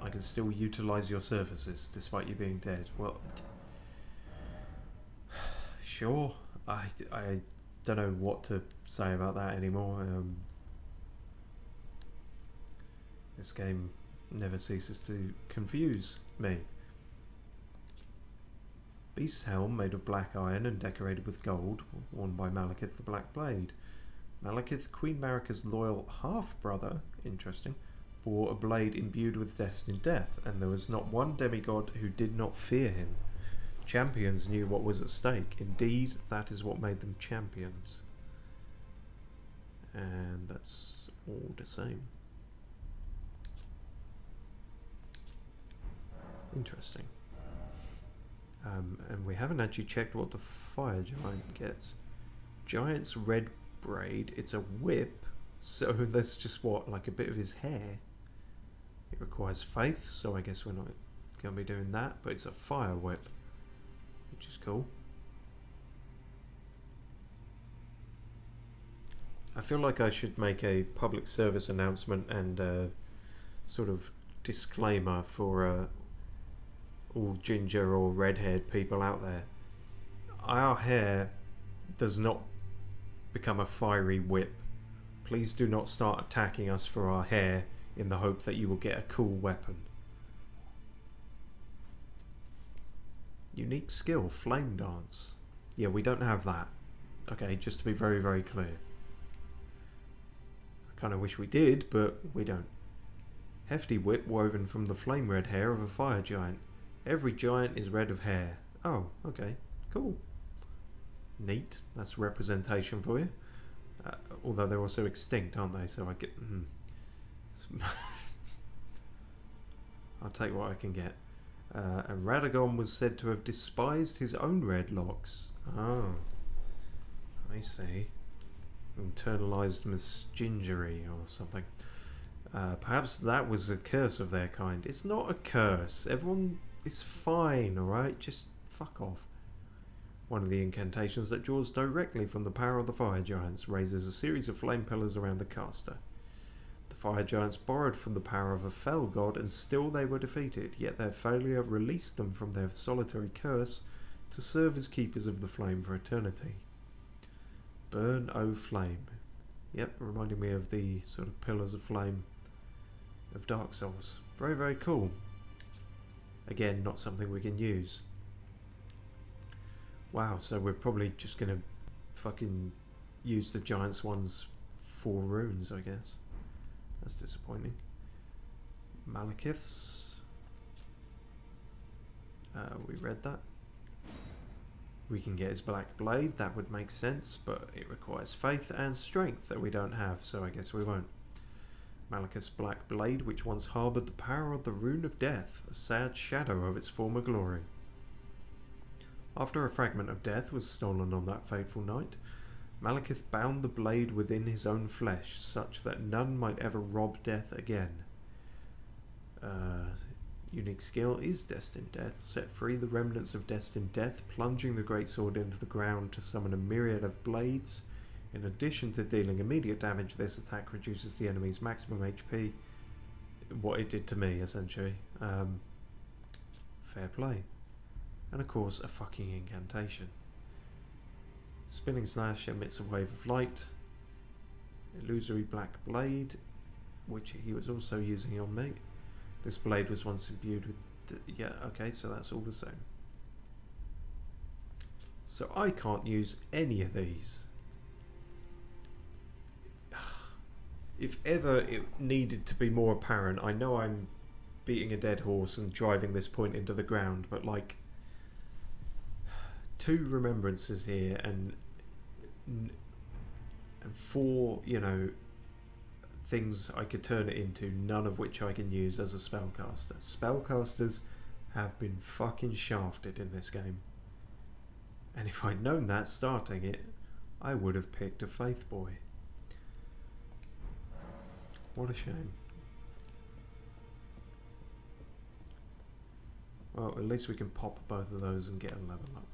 Speaker 1: I can still utilise your services despite you being dead. Well, sure. I don't know what to say about that anymore. This game never ceases to confuse me. Beast's helm, made of black iron and decorated with gold, worn by Malekith the Black Blade. Malekith, Queen Marika's loyal half-brother, interesting, bore a blade imbued with destined death, and there was not one demigod who did not fear him. Champions knew what was at stake. Indeed, that is what made them champions. And that's all the same. Interesting. And we haven't actually checked what the fire giant gets. Giant's red braid. It's a whip. So that's just what, like a bit of his hair. It requires faith, so I guess we're not going to be doing that. But it's a fire whip, which is cool. I feel like I should make a public service announcement and sort of disclaimer for all ginger or red-haired people out there. Our hair does not become a fiery whip. Please do not start attacking us for our hair in the hope that you will get a cool weapon. Unique skill, flame dance. Yeah, we don't have that. Okay, just to be very, very clear. I kind of wish we did, but we don't. Hefty whip woven from the flame red hair of a fire giant. Every giant is red of hair. Oh, okay, cool. Neat, that's representation for you. Although they're also extinct, aren't they? So I get... I'll take what I can get. And Radagon was said to have despised his own red locks. Oh, I see. Internalized misgingery or something. Perhaps that was a curse of their kind. It's not a curse. Everyone is fine, alright? Just fuck off. One of the incantations that draws directly from the power of the fire giants raises a series of flame pillars around the caster. The fire giants borrowed from the power of a fell god, and still they were defeated, yet their failure released them from their solitary curse to serve as keepers of the flame for eternity. Burn, O flame. Yep, reminding me of the sort of pillars of flame of Dark Souls. Very, very cool. Again, not something we can use. Wow, so we're probably just going to fucking use the Giants one's 4 runes, I guess. That's disappointing. Malekith's. We read that. We can get his black blade, that would make sense, but it requires faith and strength that we don't have, so I guess we won't. Malekith's black blade, which once harboured the power of the rune of death, a sad shadow of its former glory. After a fragment of death was stolen on that fateful night, Malekith bound the blade within his own flesh, such that none might ever rob death again. Unique skill is Destined Death. Set free the remnants of Destined Death, plunging the greatsword into the ground to summon a myriad of blades. In addition to dealing immediate damage, this attack reduces the enemy's maximum HP. What it did to me, essentially. Fair play. And of course, a fucking incantation. Spinning Slash emits a wave of light. Illusory black blade, which he was also using on me. This blade was once imbued with... yeah, okay, so that's all the same. So I can't use any of these. if ever it needed to be more apparent, I know I'm beating a dead horse and driving this point into the ground, but like 2 remembrances here and 4, you know, things I could turn it into, none of which I can use as a spellcaster. Spellcasters have been fucking shafted in this game. And if I'd known that starting it, I would have picked a Faith Boy. What a shame. Well, at least we can pop both of those and get a level up.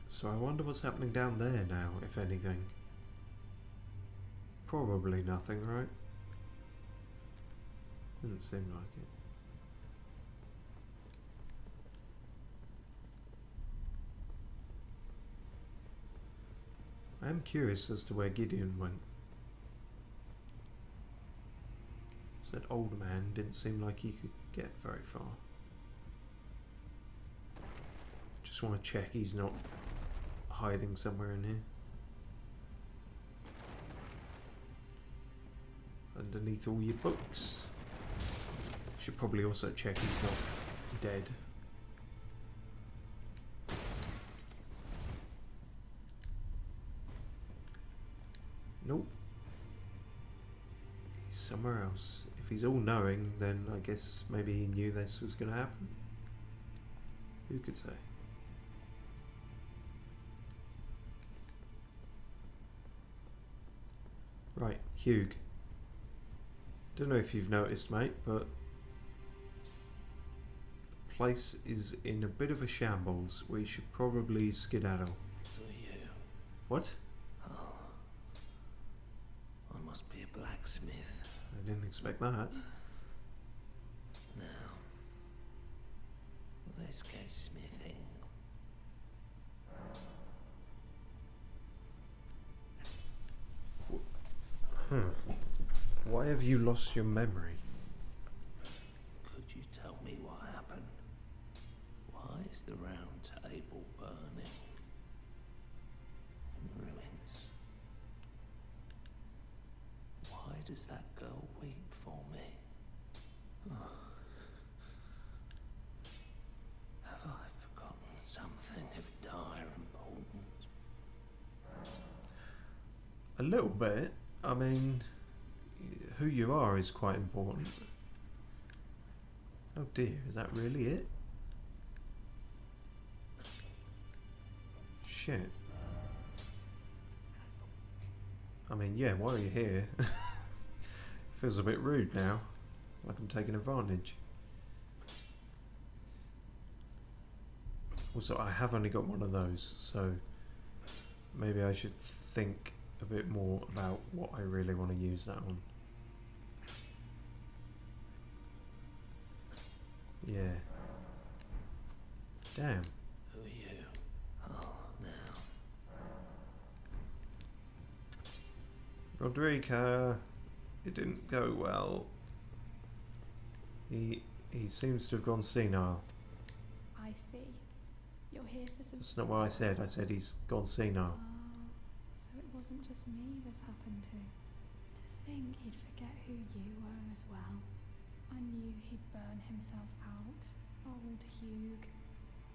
Speaker 1: So I wonder what's happening down there now, if anything. Probably nothing, right? Didn't seem like it. I am curious as to where Gideon went. That old man didn't seem like he could get very far. Just want to check he's not hiding somewhere in here. Underneath all your books. Should probably also check he's not dead. Nope. He's somewhere else. If he's all-knowing, then I guess maybe he knew this was going to happen. Who could say? Right, Hugh. Don't know if you've noticed, mate, but the place is in a bit of a shambles. We should probably skedaddle.
Speaker 2: Who are you?
Speaker 1: What?
Speaker 2: Oh. I must be a blacksmith.
Speaker 1: I didn't expect that.
Speaker 2: Now, let's go smithing.
Speaker 1: Why have you lost your memory?
Speaker 2: Could you tell me what happened? Why is the round table burning? In ruins. Why does that girl weep for me? Oh. Have I forgotten something of dire importance?
Speaker 1: A little bit. I mean, who you are is quite important. Oh dear, is that really it? Shit. I mean, yeah, why are you here? Feels a bit rude now. Like I'm taking advantage. Also, I have only got one of those, so maybe I should think a bit more about what I really want to use that on. Yeah. Damn.
Speaker 2: Who are you? Oh, now.
Speaker 1: Rodrigo, it didn't go well. He seems to have gone senile.
Speaker 5: I see. You're here for some...
Speaker 1: That's not what I said. I said he's gone senile.
Speaker 5: So it wasn't just me this happened to. To think he'd forget who you were as well. I knew he'd burn himself out. Old Hugh.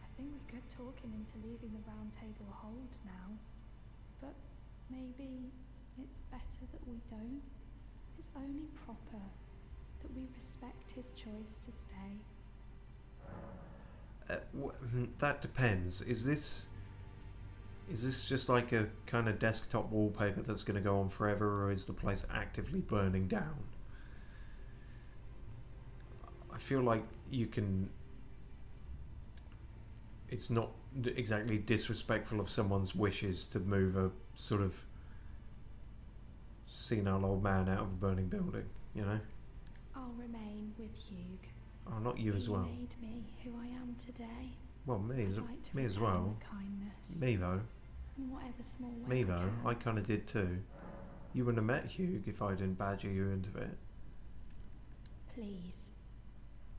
Speaker 5: I think we could talk him into leaving the round table hold now. But maybe it's better that we don't. It's only proper that we respect his choice to stay.
Speaker 1: That depends. Is this just like a kind of desktop wallpaper that's going to go on forever, or is the place actively burning down? I feel like you can... It's not exactly disrespectful of someone's wishes to move a sort of senile old man out of a burning building, you know?
Speaker 5: I'll remain with Hugh.
Speaker 1: Oh, not you as well.
Speaker 5: He made me who I am today.
Speaker 1: Well, me
Speaker 5: I'd like to
Speaker 1: me as
Speaker 5: return
Speaker 1: well.
Speaker 5: the kindness.
Speaker 1: Me though.
Speaker 5: In whatever small way
Speaker 1: Me
Speaker 5: I
Speaker 1: though.
Speaker 5: can.
Speaker 1: I kind of did too. You wouldn't have met Hugh if I didn't badger you into it.
Speaker 5: Please.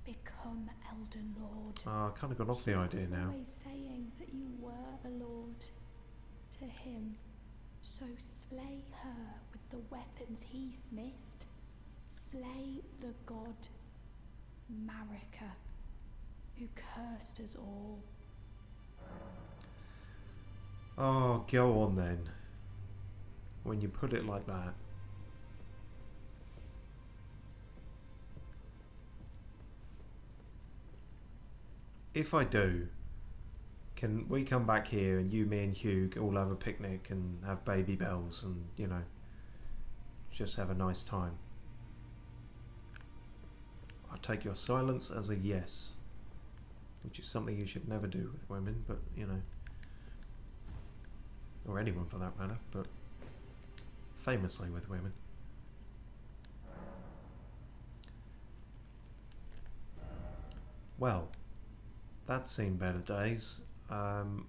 Speaker 5: become Elden Lord.
Speaker 1: I kind of got off the idea now.
Speaker 5: Always saying that you were a lord to him. So slay her with the weapons he smithed. Slay the god Marika, who cursed us all.
Speaker 1: Oh, go on then. When you put it like that. If I do, can we come back here and you, me and Hugh all have a picnic and have baby bells and, you know, just have a nice time? I'll take your silence as a yes, which is something you should never do with women, but, you know, or anyone for that matter, but famously with women. Well, that's seen better days. Trying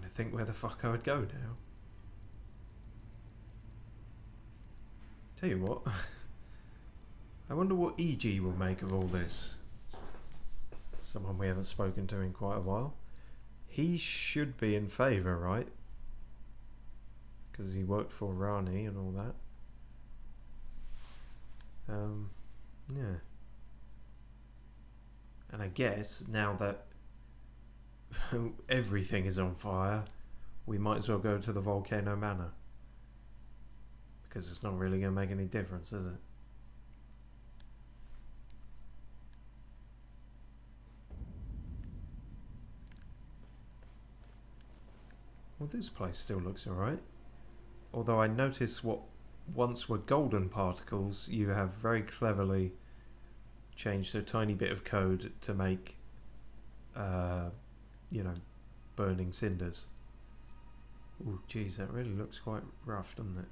Speaker 1: to think where the fuck I would go now. Tell you what, I wonder what EG will make of all this. Someone we haven't spoken to in quite a while. He should be in favour, right? Because he worked for Rani and all that. Yeah. And I guess now that everything is on fire, we might as well go to the Volcano Manor. Because it's not really going to make any difference, is it? Well, this place still looks alright. Although I notice what once were golden particles, you have very cleverly changed a tiny bit of code to make, you know, burning cinders. Ooh, geez, that really looks quite rough, doesn't it?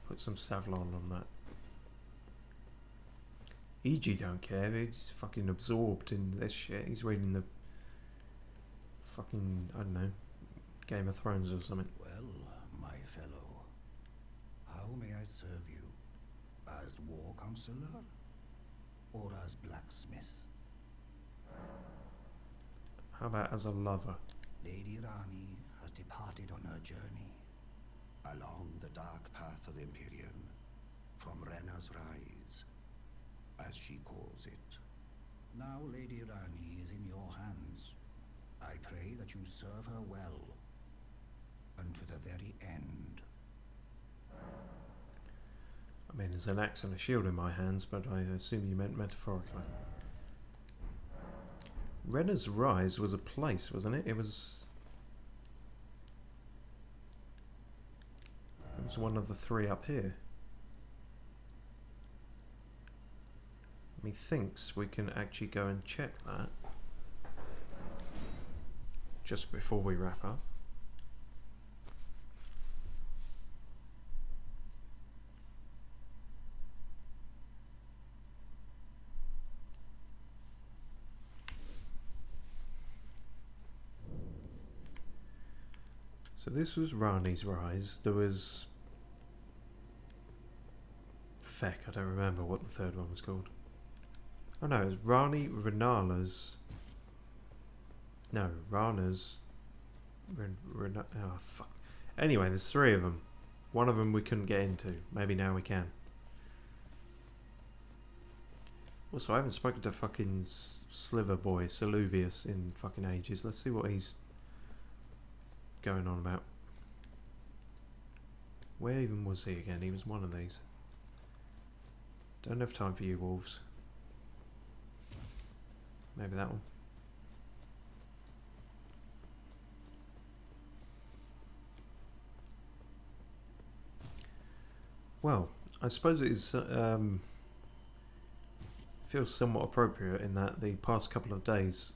Speaker 1: Put some Savlon on that. EG don't care, he's fucking absorbed in this shit. He's reading the fucking, I don't know, Game of Thrones or something.
Speaker 6: Well, my fellow, how may I serve you? As war counselor? Or as blacksmith?
Speaker 1: How about as a lover?
Speaker 6: Lady Rani has departed on her journey, along the dark path of Empyrean, from Rena's Rise, as she calls it. Now Lady Rani is in your hands. I pray that you serve her well, unto the very end.
Speaker 1: I mean, there's an axe and a shield in my hands, but I assume you meant metaphorically. Rena's Rise was a place, wasn't it? It was one of the three up here. Methinks we can actually go and check that just before we wrap up. So this was Rani's Rise. There was Feck, I don't remember what the third one was called. Oh no, it was Rani, Renala's. No, Rana's. Oh fuck. Anyway, there's three of them. One of them we couldn't get into. Maybe now we can. Also, I haven't spoken to fucking Sliver Boy, Saluvius, in fucking ages. Let's see what he's going on about. Where even was he again? He was one of these. Don't have time for you, wolves. Maybe that one. Well, I suppose it is, feels somewhat appropriate in that the past couple of days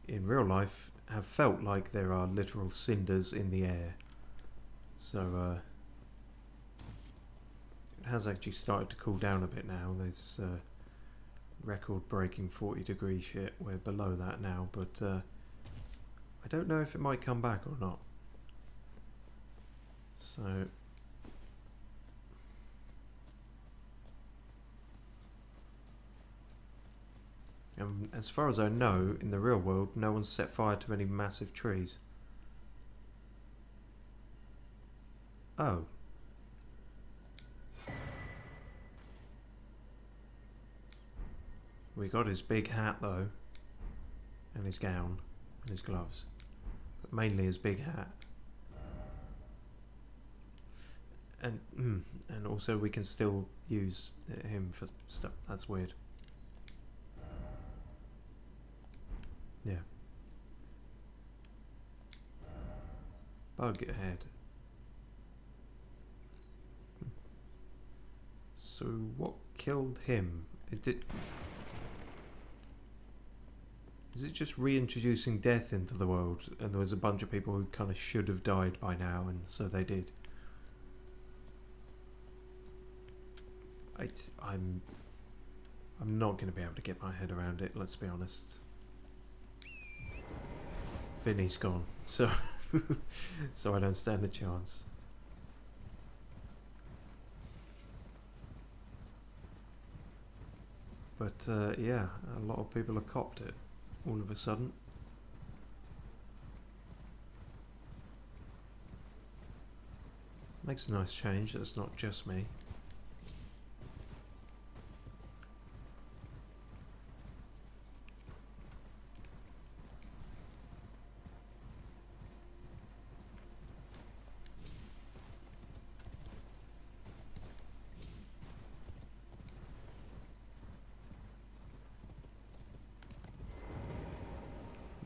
Speaker 1: in real life have felt like there are literal cinders in the air. So, it has actually started to cool down a bit now. There's record-breaking 40-degree shit. We're below that now, but I don't know if it might come back or not. So as far as I know, in the real world, no one's set fire to any massive trees. Oh. We got his big hat though, and his gown, and his gloves, but mainly his big hat. And also we can still use him for stuff. That's weird. Yeah. Bug ahead. So what killed him? Is it just reintroducing death into the world, and there was a bunch of people who kind of should have died by now, and so they did? I'm not going to be able to get my head around it, let's be honest. Vinny's gone, so so I don't stand a chance. But yeah, a lot of people have copped it all of a sudden. Makes a nice change, that's not just me.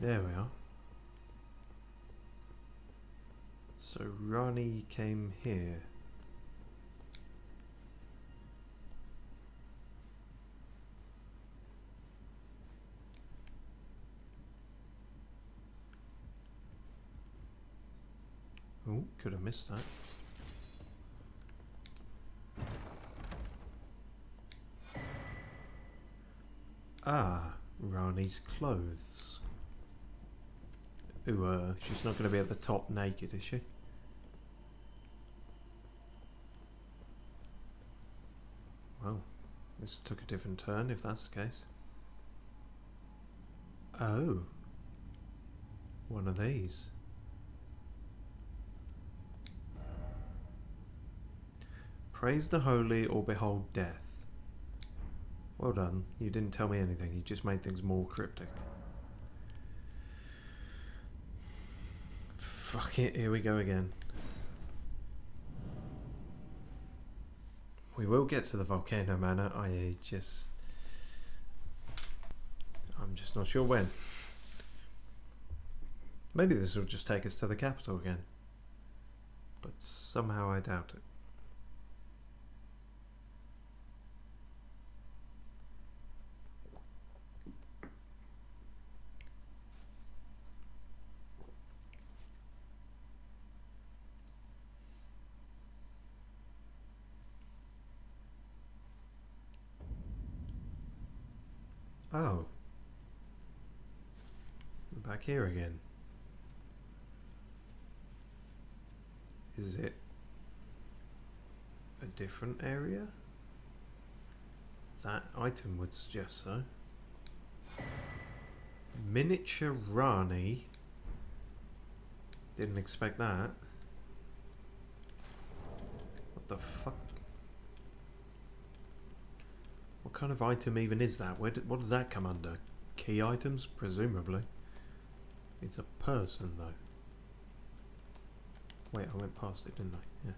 Speaker 1: There we are. So Rani came here. Oh, could have missed that. Ah, Rani's clothes. Ooh, she's not going to be at the top naked, is she? Well, this took a different turn if that's the case. Oh. One of these. Praise the holy or behold death. Well done. You didn't tell me anything. You just made things more cryptic. Fuck it, here we go again. We will get to the volcano manor, I'm just not sure when. Maybe this will just take us to the capital again. But somehow I doubt it. Oh. We're back here again. Is it a different area? That item would suggest so. Miniature Rani. Didn't expect that. What the fuck? What kind of item even is that? What does that come under? Key items? Presumably. It's a person though. Wait, I went past it, didn't I? Yeah.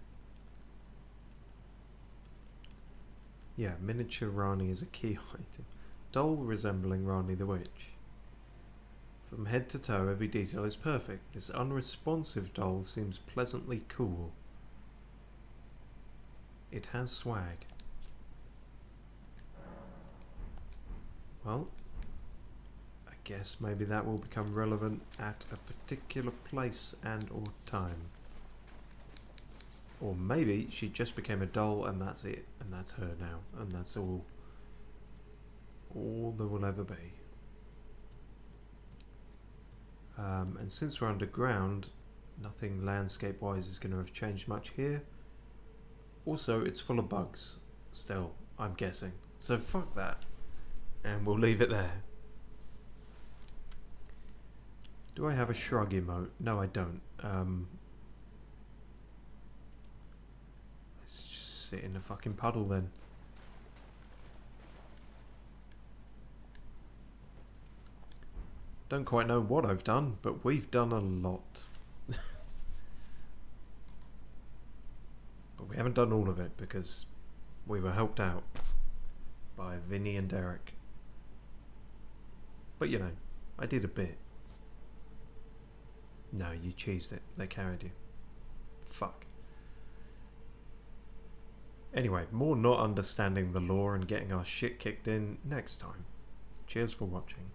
Speaker 1: Yeah, miniature Rani is a key item. Doll resembling Rani the Witch. From head to toe, every detail is perfect. This unresponsive doll seems pleasantly cool. It has swag. Well, I guess maybe that will become relevant at a particular place and or time. Or maybe she just became a doll and that's it, and that's her now, and that's all there will ever be. And since we're underground, Nothing landscape-wise is going to have changed much here. Also, it's full of bugs. Still, I'm guessing. So fuck that. And we'll leave it there. Do I have a shrug emote? No, I don't. Let's just sit in a fucking puddle then. Don't quite know what I've done, but we've done a lot. But we haven't done all of it because we were helped out by Vinny and Derek. But you know, I did a bit. No, you cheesed it. They carried you. Fuck. Anyway, more not understanding the lore and getting our shit kicked in next time. Cheers for watching.